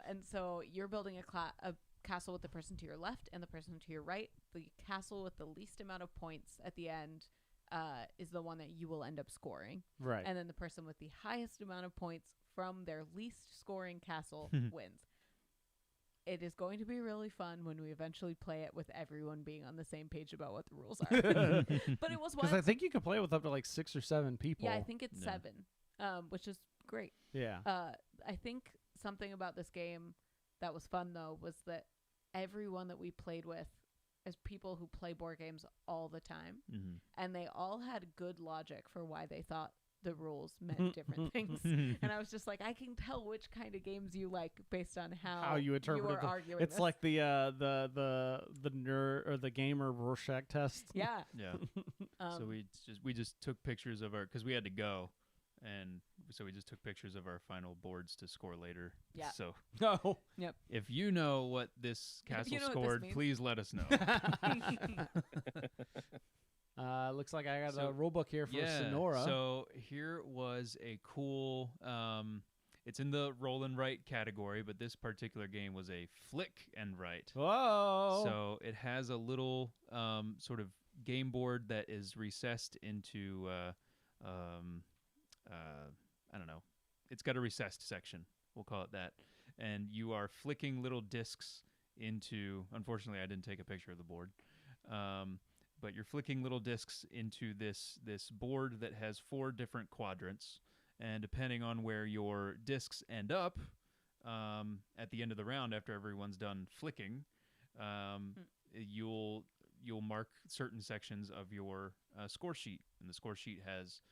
And so you're building a castle with the person to your left and the person to your right. The castle with the least amount of points at the end is the one that you will end up scoring. Right. And then the person with the highest amount of points from their least scoring castle wins. It is going to be really fun when we eventually play it with everyone being on the same page about what the rules are. But it was Because one. I think you can play it with up to like 6 or 7 people. Yeah, I think it's Yeah. 7, which is great. Yeah. I think something about this game that was fun, though, was that everyone that we played with is people who play board games all the time, Mhm. and they all had good logic for why they thought the rules meant different things. And I was just like, I can tell which kind of games you like based on how you interpret were them. arguing. It's this. like the nerd or the gamer Rorschach test. Yeah. Yeah. So we just took pictures of because we had to go, and so we just took pictures of our final boards to score later. Yeah. So No. if you know what this If castle you know what this scored, means. please let us know. Looks like I got So- a rule book here for yeah. Sonora. So here was a cool. It's in the roll and write category, but this particular game was a flick and write. Whoa. So it has a little sort of game board that is recessed into I don't know, it's got a recessed section. We'll call it that. And you are flicking little discs into. Unfortunately, I didn't take a picture of the board. But you're flicking little discs into this board that has 4 different quadrants, and depending on where your discs end up at the end of the round, after everyone's done flicking, you'll mark certain sections of your score sheet, and the score sheet has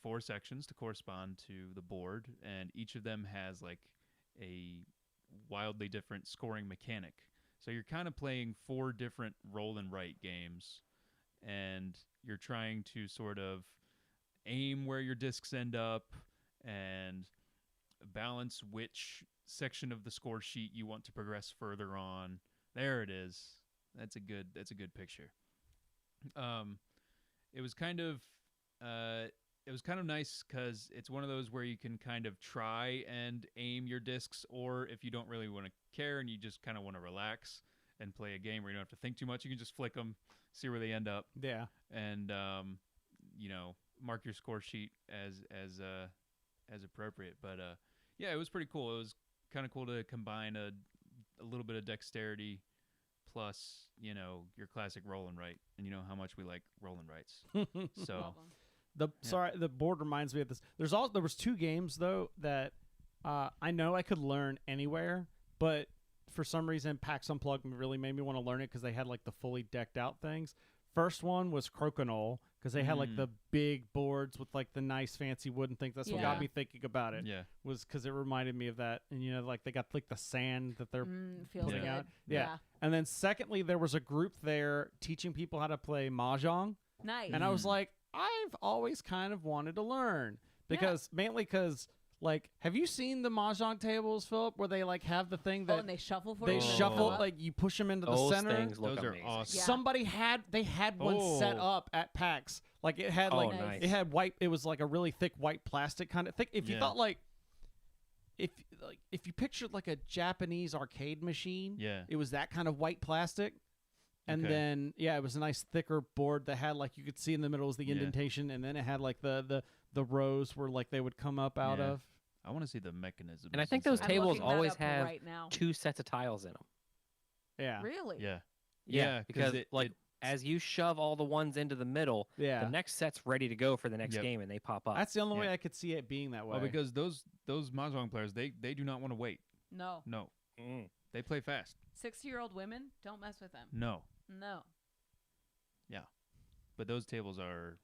4 sections to correspond to the board, and each of them has like a wildly different scoring mechanic. So you're kind of playing 4 different roll and write games, and you're trying to sort of aim where your discs end up and balance which section of the score sheet you want to progress further on. There it is. That's a good picture. It was kind of nice because it's one of those where you can kind of try and aim your discs, or if you don't really want to care and you just kind of want to relax and play a game where you don't have to think too much, you can just flick them, see where they end up. Yeah. And mark your score sheet as appropriate. But yeah, it was pretty cool. It was kind of cool to combine a little bit of dexterity plus your classic roll and write, and you know how much we like roll and writes. So the board reminds me of this. There was 2 games though that I know I could learn anywhere, but for some reason Pax Unplugged really made me want to learn it because they had like the fully decked out things. First one was Crokinole because they had like the big boards with like the nice fancy wooden things. That's what got me thinking about it. Yeah, was because it reminded me of that, and like they got like the sand that they're feels putting good. out. Yeah. And then secondly, there was a group there teaching people how to play mahjong. Nice. And I was like, I've always kind of wanted to learn mainly because like, have you seen the mahjong tables, Philip, where they like have the thing that and they shuffle for they you? shuffle, like you push them into the center. Things look those amazing. are awesome. Yeah. Somebody had one set up at PAX. Like it had like nice. it had white. It was like a really thick white plastic kind of thick. If you thought like if you pictured like a Japanese arcade machine, it was that kind of white plastic. And then it was a nice thicker board that had like you could see in the middle was the indentation, and then it had like the rows where like they would come up out of. I want to see the mechanism. And I think those tables always have right now. 2 sets of tiles in them. Yeah. Really? Yeah, because as you shove all the ones into the middle, the next set's ready to go for the next game, and they pop up. That's the only way I could see it being that way. Well, because those mahjong players, they do not want to wait. No. They play fast. 60-year-old women, don't mess with them. No. Yeah. But those tables are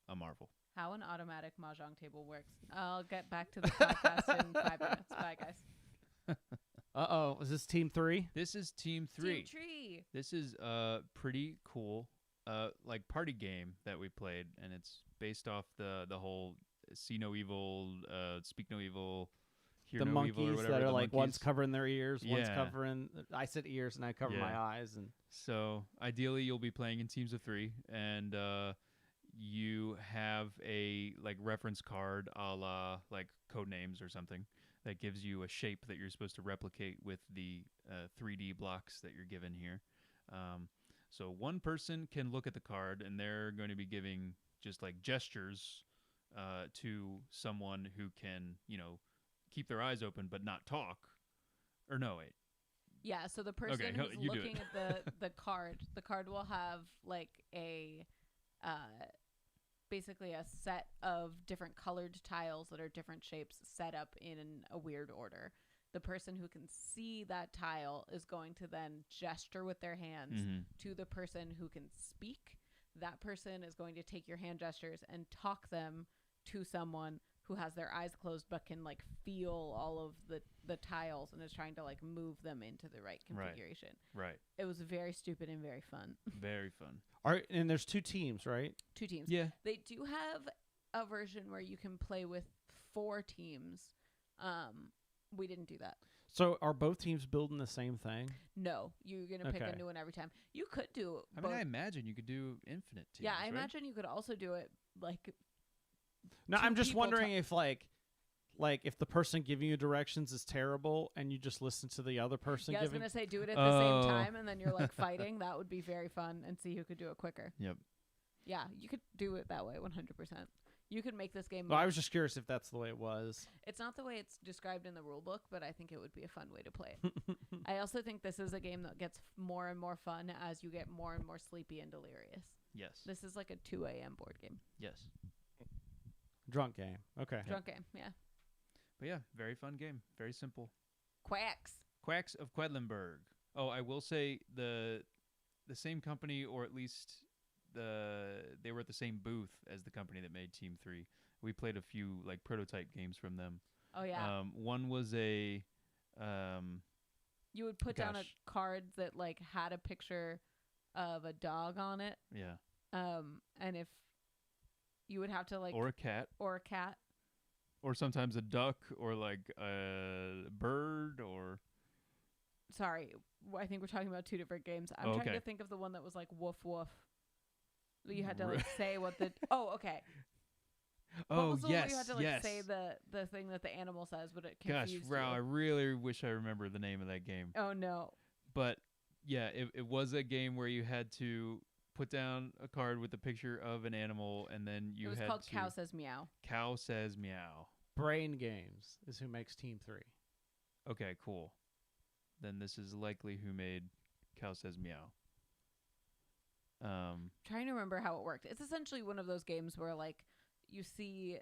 a marvel. How an automatic mahjong table works. I'll get back to the podcast in 5 minutes. Bye, guys. Uh-oh. Is this Team 3? This is Team 3. Team 3. This is a pretty cool like party game that we played, and it's based off the whole see no evil, speak no evil, hear the no monkeys evil, or whatever. That are the like monkeys. one's covering their ears, one's Yeah. covering. I said ears, and I cover my eyes. And so ideally, you'll be playing in teams of 3, and you have a like reference card, a la like Codenames or something, that gives you a shape that you're supposed to replicate with the 3D blocks that you're given here. So one person can look at the card, and they're going to be giving just like gestures to someone who can, keep their eyes open but not talk. Or no, wait. Yeah, so the person who's looking at the card will have like a basically a set of different colored tiles that are different shapes set up in a weird order. The person who can see that tile is going to then gesture with their hands to the person who can speak. That person is going to take your hand gestures and talk them to someone who has their eyes closed but can like feel all of the tiles and is trying to like move them into the right configuration. Right. It was very stupid and very fun. Very fun. all right, and there's 2 teams, right? 2 teams. Yeah. They do have a version where you can play with 4 teams. We didn't do that. So are both teams building the same thing? No, you're going to pick a new one every time. You could do I both. mean, I imagine you could do infinite teams. Yeah, I right? imagine you could also do it like No, 2 I'm just people wondering if like if the person giving you directions is terrible and you just listen to the other person I was giving. going to say do it at the same time and then you're like fighting. That would be very fun and see who could do it quicker. Yep. Yeah, you could do it that way 100%. You could make this game. Well, I was just curious if that's the way it was. It's not the way it's described in the rule book, but I think it would be a fun way to play it. I also think this is a game that gets more and more fun as you get more and more sleepy and delirious. Yes. This is like a 2 a.m. board game. Yes. Drunk game. Okay. Drunk game, yeah. But yeah, very fun game. Very simple. Quacks. Quacks of Quedlinburg. Oh, I will say the same company, or at least they were at the same booth as the company that made Team 3. We played a few like prototype games from them. Oh yeah. One was a you would put down a gosh. card that like had a picture of a dog on it. yeah, And if you would have to like or a cat, or a cat. or sometimes a duck, or like a bird, or Sorry, I think we're talking about two different games. I'm Oh, trying okay. to think of the one that was like woof woof. That you had to like say what the okay. What oh was the one where yes, you had to like yes. say the thing that the animal says, but it Gosh, confused wow! I you. really wish I remember the name of that game. Oh no. But yeah, it was a game where you had to put down a card with a picture of an animal, and then you It was had called to Cow Says Meow. Cow says meow. Brain Games is who makes Team 3. Okay, cool. Then this is likely who made Cow says meow. Trying to remember how it worked. It's essentially one of those games where like you see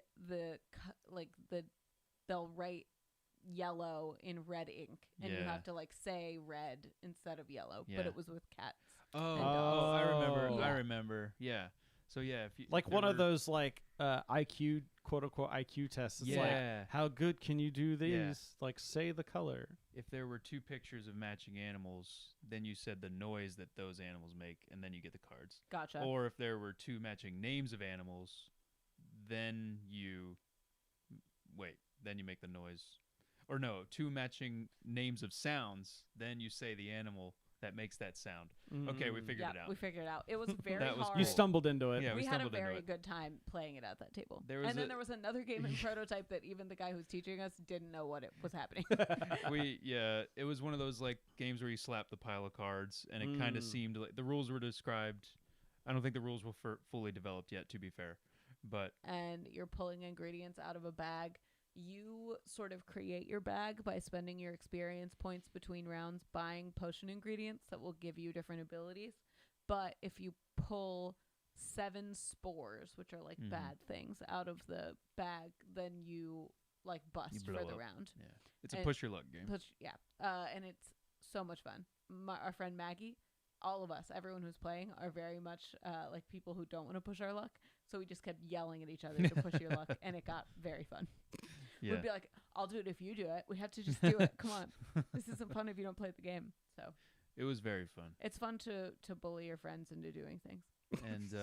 they'll write yellow in red ink, and you Yeah. have to like say red instead of yellow, Yeah. but it was with cats. Oh, And dogs. I remember. Yeah. I remember. Yeah. So yeah, if you Like if one of ever- those like IQ, quote unquote IQ tests. It's like, Yeah. how good can you do these? Yeah. Like, say the color. If there were two pictures of matching animals, then you said the noise that those animals make, and then you get the cards. Gotcha. Or if there were two matching names of animals, then you then you make the noise. Or no, two matching names of sounds, then you say the animal that makes that sound. Okay, we figured it out. we figured it out. It was very That was hard. You cool. stumbled into it. Yeah, we had a stumbled into very it. good time playing it at that table. There was and then a- there was another game in prototype that even the guy who was teaching us didn't know what it was happening. It was one of those like games where you slap the pile of cards, and it kind of seemed like the rules were described. I don't think the rules were fully developed yet, to be fair, but And you're pulling ingredients out of a bag. You sort of create your bag by spending your experience points between rounds buying potion ingredients that will give you different abilities. But if you pull 7 spores, which are like Mhm. bad things, out of the bag, then you like bust blow for the up. round. yeah, it's a And- push your luck game. And it's so much fun. Our friend Maggie, all of us, everyone who's playing, are very much like people who don't want to push our luck. So we just kept yelling at each other to push your luck, and it got very fun. Yeah, We'd be like, "I'll do it if you do it. We have to just do it. Come on, this isn't fun if you don't play the game." So it was very fun, it's fun to bully your friends into doing things. and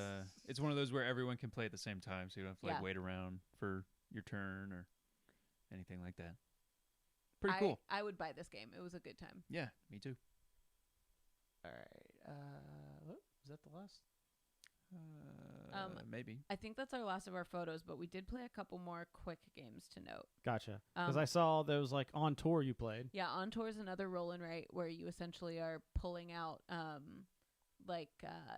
it's one of those where everyone can play at the same time, so you don't have to like Yeah. wait around for your turn or anything like that. Pretty cool. I would buy this game. It was a good time. Yeah, me too. All right. Is that the last? Maybe. I think that's our last of our photos, but we did play a couple more quick games to note. Gotcha. Because Um, I saw those like on tour you played. Yeah, On Tour is another roll and write where you essentially are pulling out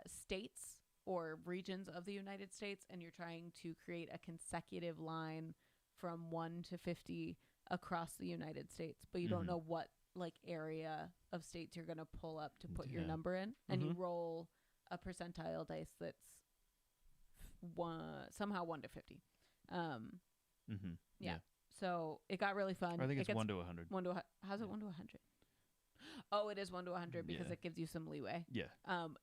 states or regions of the United States, and you're trying to create a consecutive line from 1 to 50 across the United States, but you don't Mhm. know what like area of states you're going to pull up to put your Yeah. number in, and you Mhm. roll a percentile dice that's somehow 1 to 50. Mm-hmm. Yeah. So it got really fun. I think It it's gets 1 to 100. how's it 1 to 100? Oh, it is 1 to 100 because Yeah. it gives you some leeway. Yeah.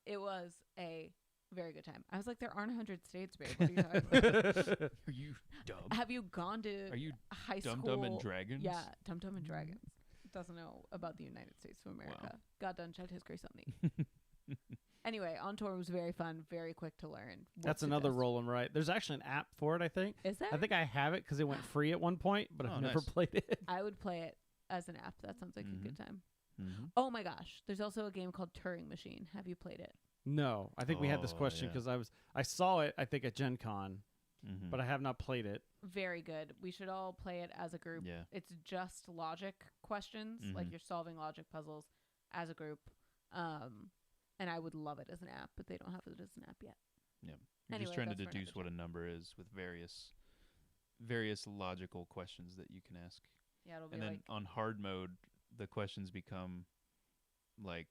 It was a very good time. I was like, there aren't 100 states, babe. What are you talking about? Are you dumb? Have you gone to Are you high Dum school? Dum and Dragons? Yeah, Dum Dum and Dragons. Doesn't know about the United States of America. God done shed his grace on thee. Anyway, On Tour was very fun, very quick to learn. Would That's another suggest. roll and write. There's actually an app for it, I think. Is there? I think I have it because it went free at one point, but Oh, I've never nice. played it. I would play it as an app. That sounds like a good Mhm. time. Mm-hmm. Oh my gosh, there's also a game called Turing Machine. Have you played it? No, I think we had this Oh, question yeah. because I saw it, I think, at Gen Con, Mm-hmm. but I have not played it. Very good. We should all play it as a group. Yeah. It's just logic questions, like Mhm. you're solving logic puzzles as a group. And I would love it as an app, but they don't have it as an app yet. You're Anyway, just trying to that's for another deduce what a number is with various various logical questions that you can ask. Yeah, it'll be And then like on hard mode, the questions become like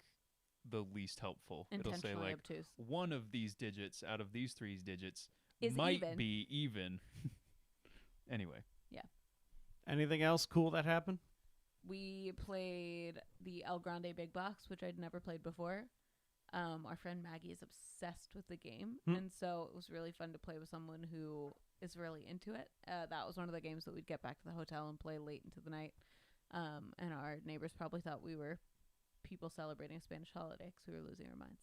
the least helpful. It'll say intentionally like obtuse. one of these digits out of these 3 digits Is might even. be even. Anyway, Anything else cool that happened? We played the El Grande Big Box, which I'd never played before. Our friend Maggie is obsessed with the game, and so it was really fun to play with someone who is really into it. That was one of the games that we'd get back to the hotel and play late into the night. And our neighbors probably thought we were people celebrating a Spanish holiday because we were losing our minds.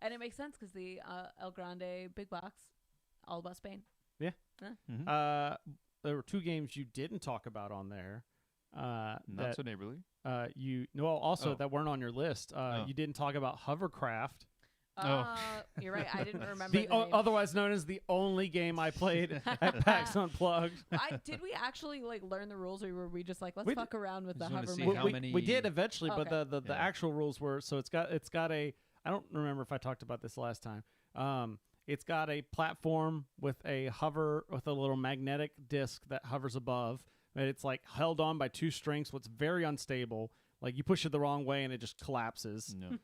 And it makes sense because the El Grande Big Box, all about Spain. There were 2 games you didn't talk about on there. not so neighborly. That weren't on your list. You didn't talk about Hovercraft. You're right. I didn't remember the name. Otherwise known as the only game I played at PAX Unplugged. Did we actually like learn the rules, or were we just like let's We fuck around with the Just wanna hover see mode? how many- We did eventually, but Okay. the Yeah. actual rules were it's got a I don't remember if I talked about this last time. It's got a platform with a little magnetic disc that hovers above. And it's like held on by 2 strings, so it's very unstable. Like you push it the wrong way and it just collapses. No.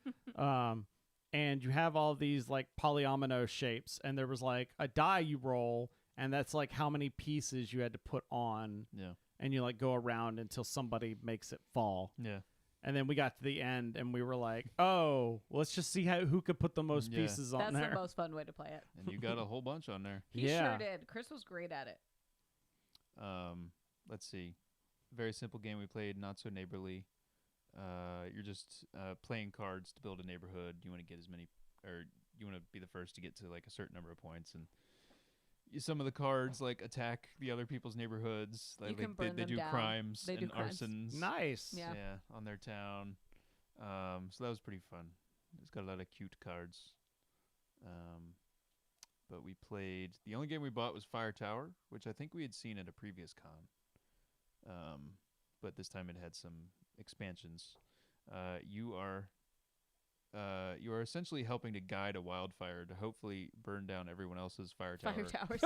And you have all these like polyomino shapes, and there was like a die you roll, and that's like how many pieces you had to put on, Yeah. and you like go around until somebody makes it fall. Yeah. And then we got to the end, and we were like, "Oh, let's just see who could put the most Yeah. pieces on That's there." the most fun way to play it. And you got a whole bunch on there. He Yeah. sure did. Chris was great at it. Let's see. Very simple game we played, not so neighborly. You're just playing cards to build a neighborhood. You want to get as many, or you want to be the first to get to like a certain number of points, and some of the cards like attack the other people's neighborhoods. Like can they burn them do down. crimes They do and crimes. arsons. Nice. Yeah. On their town. So that was pretty fun. It's got a lot of cute cards. But we played. The only game we bought was Fire Tower, which I think we had seen at a previous con. But this time it had some expansions. You are essentially helping to guide a wildfire to hopefully burn down everyone else's fire tower Fire towers.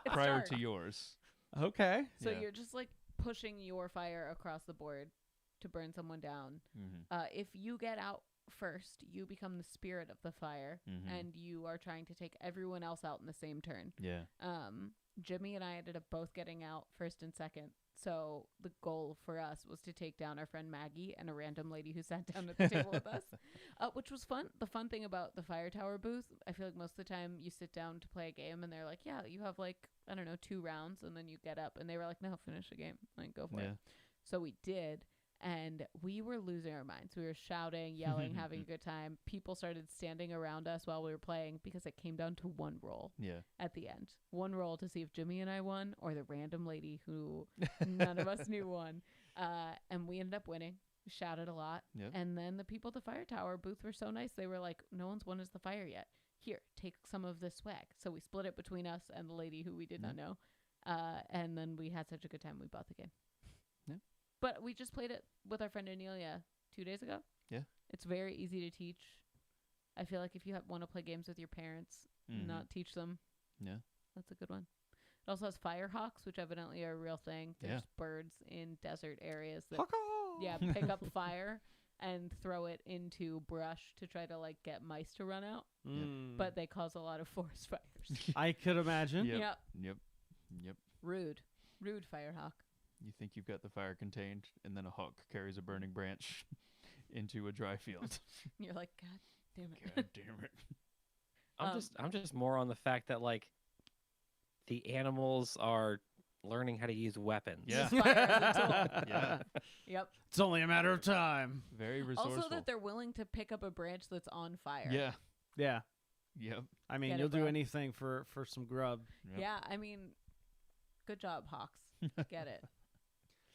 prior dark. to yours. Okay. So Yeah. you're just like pushing your fire across the board to burn someone down. Mm-hmm. If you get out first, you become the spirit of the fire, Mm-hmm. and you are trying to take everyone else out in the same turn. Yeah. Jimmy and I ended up both getting out first and second. So the goal for us was to take down our friend Maggie and a random lady who sat down at the table with us, which was fun. The fun thing about the fire tower booth, I feel like most of the time you sit down to play a game and they're like, yeah, you have like, I don't know, 2 rounds, and then you get up, and they were like, no, finish the game. Like, go for it. So we did. And we were losing our minds. We were shouting, yelling, having a good time. People started standing around us while we were playing because it came down to 1 roll Yeah. at the end. 1 roll to see if Jimmy and I won, or the random lady who none of us knew won. And we ended up winning. We shouted a lot. Yep. And then the people at the fire tower booth were so nice. They were like, no one's won us the fire yet. Here, take some of this swag. So we split it between us and the lady who we did not know. And then we had such a good time, we bought the game. Yeah. But we just played it with our friend Anelia 2 days ago. Yeah. It's very easy to teach. I feel like if you want to play games with your parents, Mhm. not teach them, Yeah. that's a good one. It also has firehawks, which evidently are a real thing. There's Yeah. birds in desert areas that pick up fire and throw it into brush to try to like get mice to run out, but they cause a lot of forest fires. I could imagine. Yep. Yep. Yep. Rude firehawk. You think you've got the fire contained, and then a hawk carries a burning branch into a dry field. You're like, God damn it. God damn it. I'm just more on the fact that like the animals are learning how to use weapons. Yeah. Use fire as a tool. Yeah. Yep. It's only a matter of time. Very resourceful. Also that they're willing to pick up a branch that's on fire. Yeah. Yeah. Yep. I mean, Get it, you'll do bro. anything for some grub. Yep. Yeah, I mean, good job, Hawks. Get it.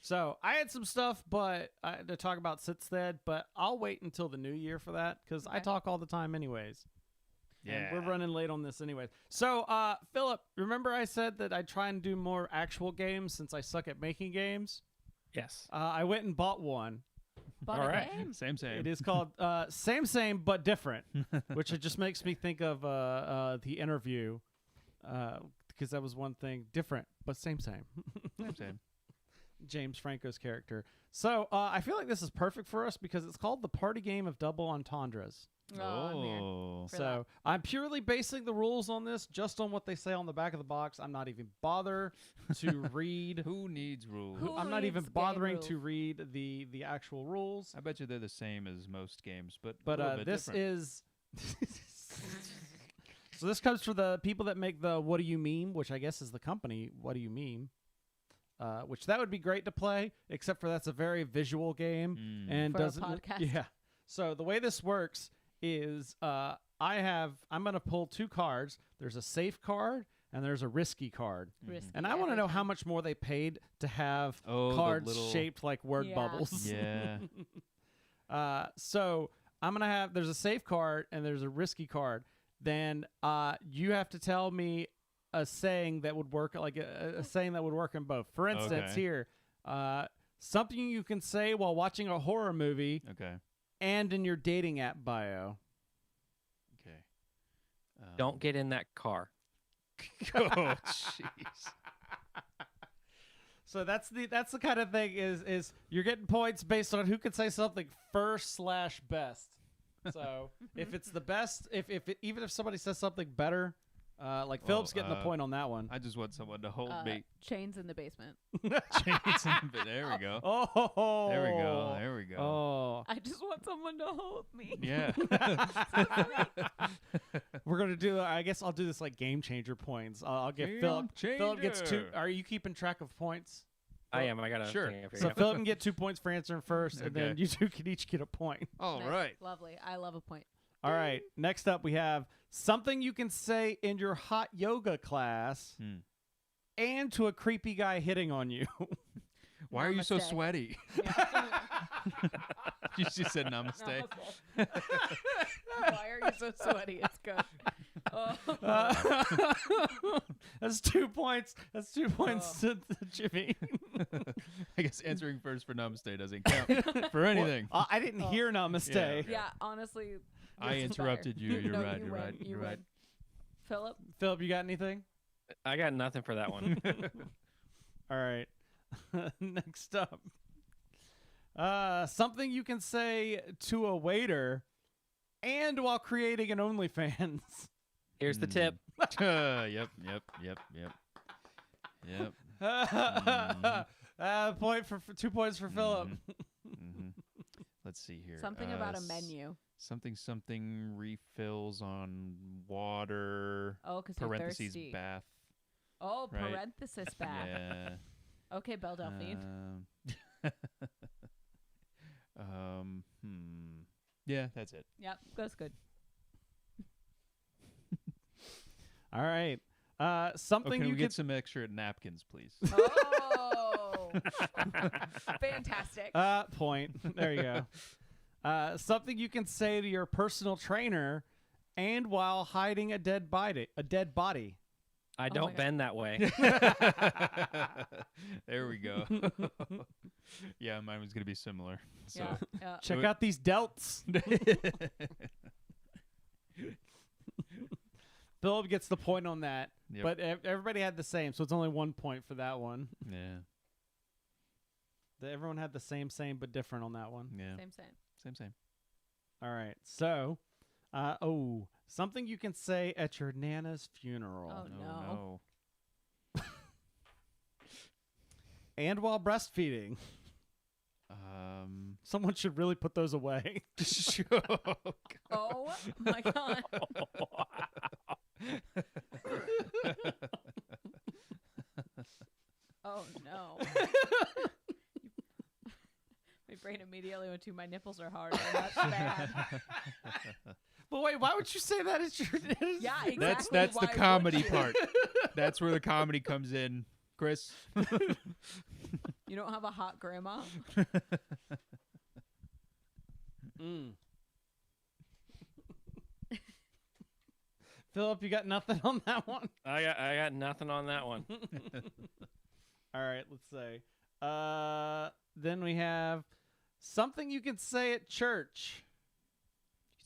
So I had some stuff, but to talk about Sitstead, but I'll wait until the new year for that because I Okay. talk all the time anyways. Yeah. And we're running late on this anyways. So, Philip, remember I said that I'd try and do more actual games since I suck at making games? Yes. I went and bought one. Bought All a right. game? Same. It is called Same but Different, which it just makes me think of The Interview. because that was one thing different, but same. Same. James Franco's character. So I feel like this is perfect for us because it's called the party game of double entendres. I'm here. for So that. I'm purely basing the rules on this, just on what they say on the back of the box. I'm not even bother to read. Who needs rules? Who I'm not even reads game bothering rules? to read the actual rules. I bet you they're the same as most games, but a But little bit this different. is. So this comes from the people that make the What Do You Meme, which I guess is the company What Do You Meme. Which that would be great to play, except for that's a very visual game and For a doesn't. podcast. Yeah. So the way this works is I'm gonna pull 2 cards. There's a safe card and there's a risky card. Risky And I want to every know how time. much more they paid to have Oh, the cards little- shaped like word Yeah. bubbles. Yeah. So I'm gonna have there's a safe card and there's a risky card. Then you have to tell me a saying that would work, like a saying that would work in both. For instance, Okay. here, something you can say while watching a horror movie Okay. and in your dating app bio. Okay. Don't get in that car. Oh, jeez. So that's the kind of thing is you're getting points based on who can say something first/best. So if it's the best, even if somebody says something better, like Philip's getting the point on that one. I just want someone to hold me. Chains in the basement. Chains in the- there we go. Oh, There we go. There we go. Oh, I just want someone to hold me. Yeah. we're gonna do. I guess I'll do this like game changer points. I'll get Game Philip. Philip gets 2. changer. Are you keeping track of points? I am. I got to Sure. So Philip can get 2 points for answering first, and then Okay. you 2 can each get a point. All Nice. right. Lovely. I love a point. All right. Next up, we have something you can say in your hot yoga class, and to a creepy guy hitting on you. Why are you so Namaste. sweaty? You just said namaste. Why are you so sweaty? It's good. Oh. That's 2 points. That's 2 points to Jimmy. I guess answering first for namaste doesn't count for anything. I didn't hear namaste. Yeah. Yeah, honestly. I this is interrupted better. you. You're No, right. you You're win. right. You You're win. right. Philip? Philip, you got anything? I got nothing for that one. All right. Next up. Something you can say to a waiter and while creating an OnlyFans. Here's the tip. Yep. Point for 2 points for Philip. Let's see here. Something about a menu. Something refills on water. Oh, because you're Parentheses thirsty. bath. Oh, right? parenthesis bath. Yeah. Okay, Belle Delphine. Yeah, that's it. Yep, that's good. All right. Oh, Something can you we can get some extra napkins, please? Oh, fantastic. point. There you go. Something you can say to your personal trainer and while hiding a dead body. I my don't God. bend that way. There we go. Yeah, mine was gonna be similar. So yeah. Check out these delts. Philip gets the point on that, Yep. but everybody had the same, so it's only 1 point for that one. yeah, Everyone had the same, but different on that one. yeah, Same. All right, so, something you can say at your Nana's funeral. Oh, no. And while breastfeeding. Someone should really put those away. Oh my God. Oh no. My brain immediately went to my nipples are hard. And that's bad. But wait, why would you say that at your Nana's Yeah, funeral? exactly. That's the Why comedy would you? part. That's where the comedy comes in, Chris. You don't have a hot grandma? Philip, you got nothing on that one? I got nothing on that one. All right, let's say. Then we have something you can say at church.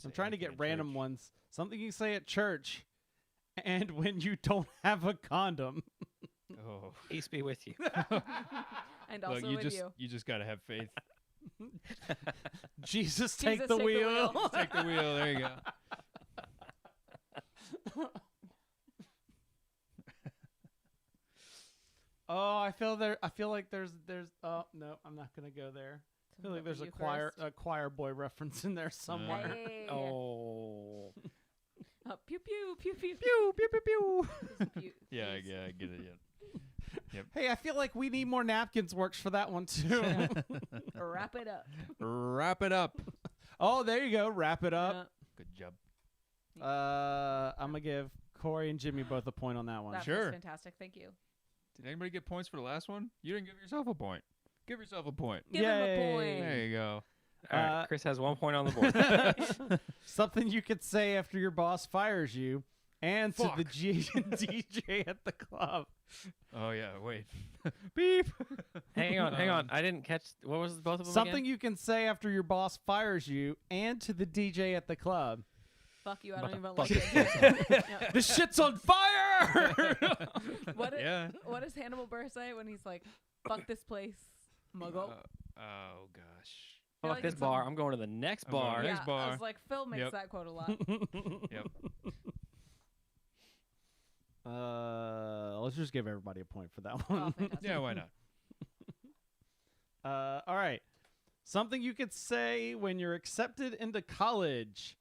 I'm trying to get random ones. Something you can say at church and when you don't have a condom. Oh. Peace be with you. And Look, also you with just you. you just gotta have faith. Jesus, Jesus, take the wheel. Take the wheel. There you go. Oh, I feel like there's. Oh no, I'm not gonna go there. I feel like there's a choir boy reference in there somewhere. Hey. Oh. Pew pew pew pew Pew pew pew pew. pew. Yeah, I get it. Yeah. Hey, I feel like we need more napkins. Works for that one too. Wrap it up. Wrap it up. Oh, there you go. Wrap it up. Good job. I'm gonna give Cory and Jimmy both a point on that one. That Sure. was fantastic. Thank you. Did anybody get points for the last one? You didn't give yourself a point. Give yourself a point. Give him a Yay. point. There you go. All right, Chris has 1 point on the board. Something you could say after your boss fires you, and to the Fuck. DJ at the club. Oh yeah. Wait. Beep. hang on. I didn't catch. What was both of them Something again? you can say after your boss fires you, and to the DJ at the club. Fuck you. I What don't the even like fuck? it. This shit's on fire! Yeah. What does Hannibal Burr say when he's like, "Fuck this place, muggle"? Oh gosh. feel Fuck like this it's bar. on- I'm going to the next I'm going bar. to the Yeah, next I bar. was like, Phil makes Yep. that quote a lot. Yep. Let's just give everybody a point for that Oh, one. fantastic. Yeah. Why not? All right. Something you could say when you're accepted into college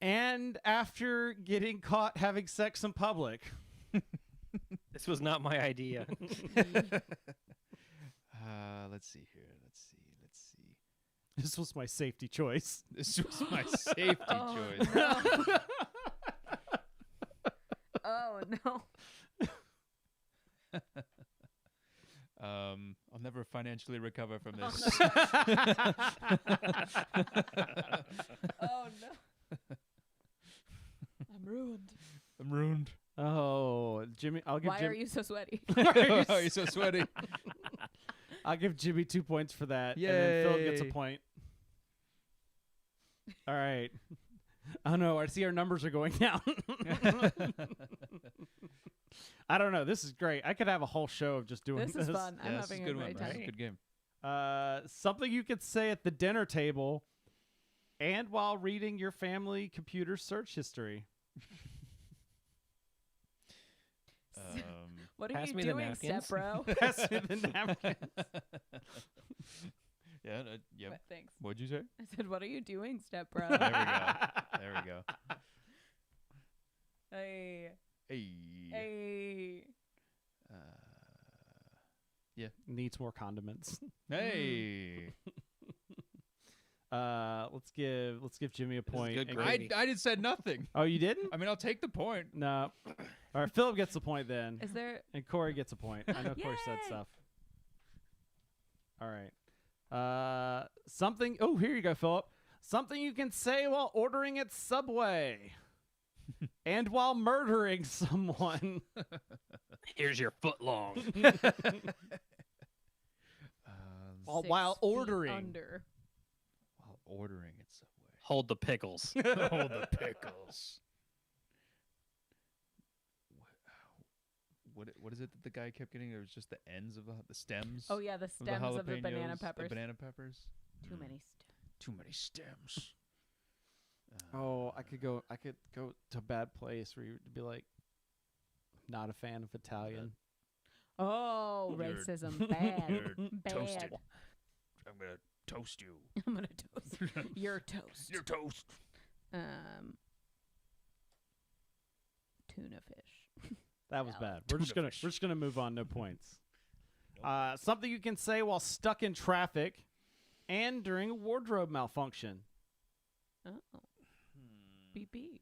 and after getting caught having sex in public. This was not my idea. Let's see here. Let's see. This was my safety choice. This was my safety Oh, choice. no. Oh no. I'll never financially recover from Oh, this. Oh no. I'm ruined. I'm ruined. Oh, Jimmy, I'll give Why are you so sweaty? Oh, you're so sweaty. I'll give Jimmy 2 points for that. And then Phil gets a Yay. point. All right. Oh no, I see our numbers are going down. I don't know. This is great. I could have a whole show of just doing This is fun. I'm Yeah, this is a having a good one. great This is a time. good game. Something you could say at the dinner table and while reading your family computer search history. What are Pass you me the doing, napkins. step bro? Pass me the napkin. Yeah. Yep. What- Thanks. What'd you say? I said, "What are you doing, step bro?" There we go. There we go. Hey, Hey. hey. Needs more condiments. Hey. Let's give Jimmy a point. good and gravy. give- I just said nothing. Oh, you didn't? I mean, I'll take the point. No. All right, Philip gets the point then, Is there? and Cory gets a point. I know Cory said Yay! stuff. All right. Something. Oh, here you go, Philip. Something you can say while ordering at Subway, and while murdering someone. Here's your foot long. While 6 feet ordering. under. While ordering at Subway. Hold the pickles. Hold the pickles. What is it that the guy kept getting? There was just the ends of the stems. Oh yeah, the of stems of the banana jalapenos, peppers. The banana peppers. Too many stems. Too many stems. Oh, I could go to a bad place where you'd be like, not a fan of Italian. Oh, You're- racism. Bad. You're Bad. toasted. I'm gonna toast you. I'm gonna toast. You're toast. You're toast. Tuna fish. That was Valid. bad. We're Tuna we're fish. just gonna move on. No points. Something you can say while stuck in traffic, and during a wardrobe malfunction. Oh. Beep beep.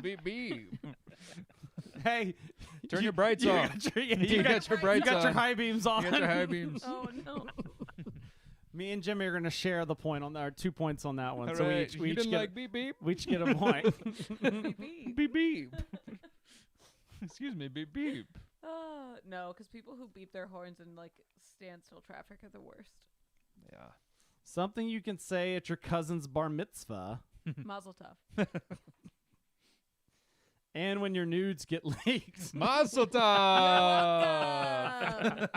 Beep beep. Hey, Turn your brights you on. got your- You got your brights you got your on. high beams on. You got your high beams. Oh no. Me and Jimmy are gonna share the point on our 2 points on that one. All So right. we You each didn't get like beep beep? we each get a point. Beep beep. Beep beep. Excuse me, beep beep. No, because people who beep their horns in like standstill traffic are the worst. Yeah. Something you can say at your cousin's bar mitzvah. Mazel tov. And when your nudes get leaked. Mazel You're tov!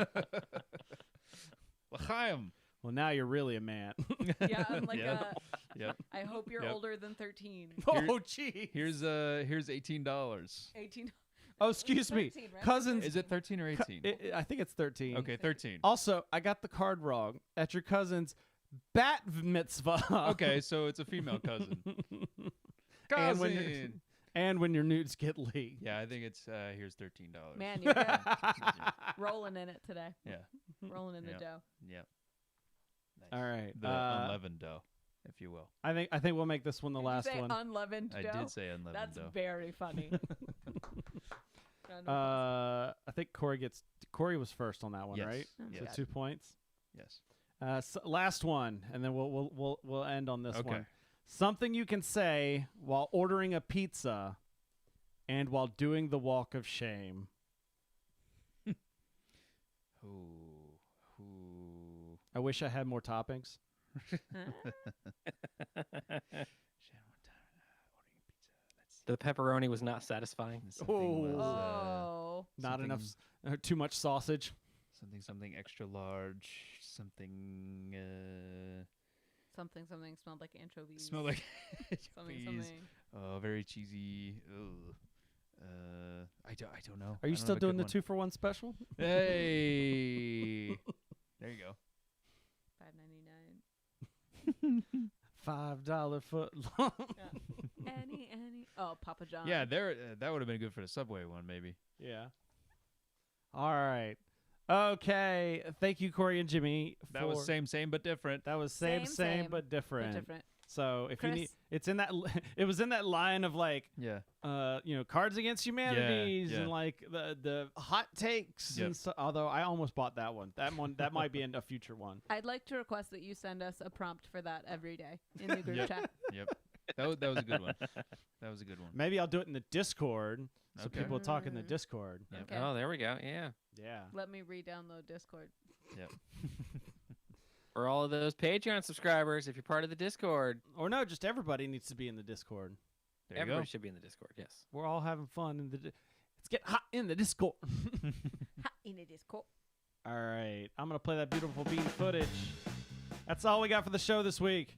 L'chaim. Well, now you're really a man. Yeah, I'm like Yep. Yep. I hope you're Yep. older than 13. Oh, gee. Here's $18. 18. Oh, excuse me. 13, right? Cousins. Is it 13 or 18? I think it's 13. Okay, 13. Also, I got the card wrong. At your cousin's bat mitzvah. Okay, so it's a female cousin. And when Cousin. you're- And when your nudes get leaked. Yeah, I think it's here's $13. Man, you're good. Rolling in it today. Yeah. Rolling in Yeah. the dough. Yep. Nice. All right. The unleavened dough, if you will. I think we'll make this one the Did last you say one. unleavened I dough? did say unleavened That's dough. very funny. I think Corey was first on that one, Yes. right? Oh, Yes. So God. 2 points. Yes. Last one, and then we'll end on this Okay. one. Something you can say while ordering a pizza, and while doing the walk of shame. Ooh. Ooh. I wish I had more toppings. The pepperoni was not satisfying. Oh. Oh. Not enough. something- Too much sausage. Something extra large. Something Something smelled like anchovies. smell like Something anchovies. something. Very cheesy. Ugh. I don't know. Are you still doing the 2-for-1 special? Hey. There you go. $5.99. $5 foot long. Any. Oh, Papa John. Yeah, there. That would have been good for the Subway one, maybe. Yeah. All right. Okay. Thank you, Corey and Jimmy. That was for- same but different. That was same, Same, but different. But different. So if you need, Chris? it's in that. It was in that line of like, Yeah. Cards Against Humanities yeah. and like the hot takes. Yep. And so, although I almost bought that one. That might be in a future one. I'd like to request that you send us a prompt for that every day in the group Yep. chat. Yep. That was a good one. That was a good one. Maybe I'll do it in the Discord, so Okay. people talk in the Mm. Discord. Yep. Okay. Oh, there we go. Yeah. Yeah. Let me re-download Discord. Yep. For all of those Patreon subscribers, if you're part of the Discord, Or no, just everybody needs to be in the Discord. There you everybody go. should be in the Discord. Yes. We're all having fun in the. Let's get hot in the Discord. Ha, in a Discord. All right, I'm gonna play that beautiful bean footage. That's all we got for the show this week.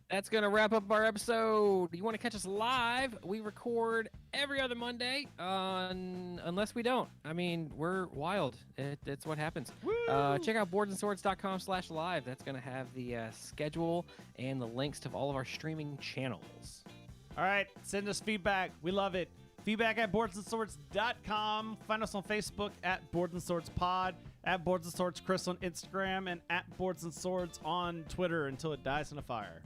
That's going to wrap up our episode. You want to catch us live? We record every other Monday, unless we don't. I mean, we're wild. It's what happens. Check out boardsandswords.com/live. That's going to have the schedule and the links to all of our streaming channels. All right, send us feedback. We love it. Feedback at boardsandswords.com. Find us on Facebook at Boards and Swords Pod, at Boards and Swords Chris on Instagram, and at Boards and Swords on Twitter until it dies in a fire.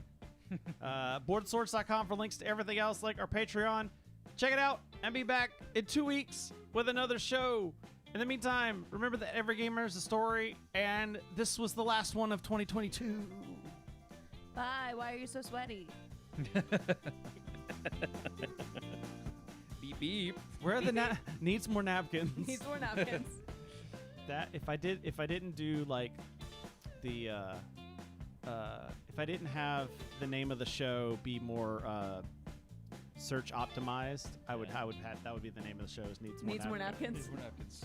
Boardswords.com for links to everything else like our Patreon. Check it out and be back in 2 weeks with another show. In the meantime, remember that every gamer is a story, and this was the last one of 2022. Bye. Why are you so sweaty? Beep beep. Where are the needs more napkins? Needs more napkins. That if I didn't do like the if I didn't have the name of the show be more search optimized, I would have that would be the name of the show. Is Needs more napkins. More napkins.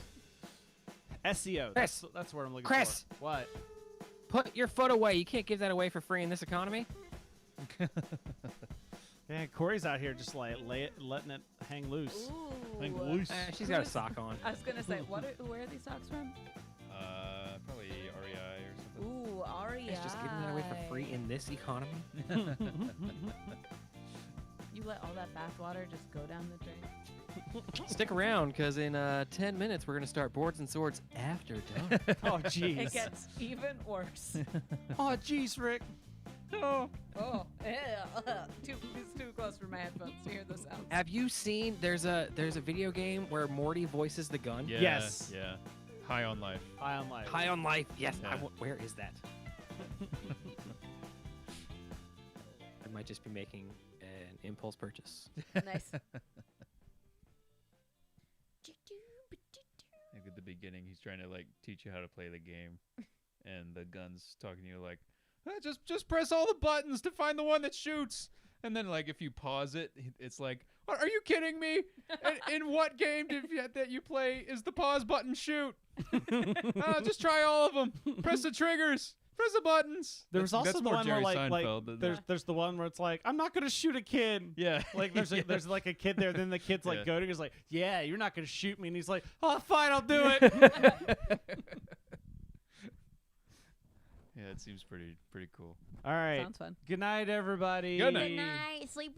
SEO. Chris. That's what I'm looking Chris. for. What? Put your foot away. You can't give that away for free in this economy. Yeah, Corey's out here just like letting it hang loose. Ooh. Hang loose. She's got a sock on. I was gonna say, where are these socks from? Probably REI or something. Ooh, REI. It's just giving that away for free in this economy. You let all that bath water just go down the drain. Stick around, because in 10 minutes we're going to start Boards and Swords After Dark. Oh jeez. It gets even worse. Oh jeez, Rick. Oh, too close for my headphones to hear the sounds. Have you seen, there's a video game where Morty voices the gun? Yeah, Yes. Yeah. High on life. Eye on life. High on Life. Yes. Yeah. Where is that? I might just be making an impulse purchase. Nice. Like at the beginning, he's trying to like teach you how to play the game, and the gun's talking to you like, just press all the buttons to find the one that shoots. And then like if you pause it, it's like, Are you kidding me? In what game that you play is the pause button shoot? Just try all of them. Press the triggers. Press the buttons. There's also that's the more one Jerry where Seinfeld, there's the one where it's like, I'm not gonna shoot a kid. Yeah. Like there's there's like a kid there, then the kid's like Yeah. goading. He's like, yeah, you're not gonna shoot me, and he's like, oh, fine, I'll do it. Yeah, it seems pretty cool. All right. Sounds fun. Good night, everybody. Good night. Good night. Sleep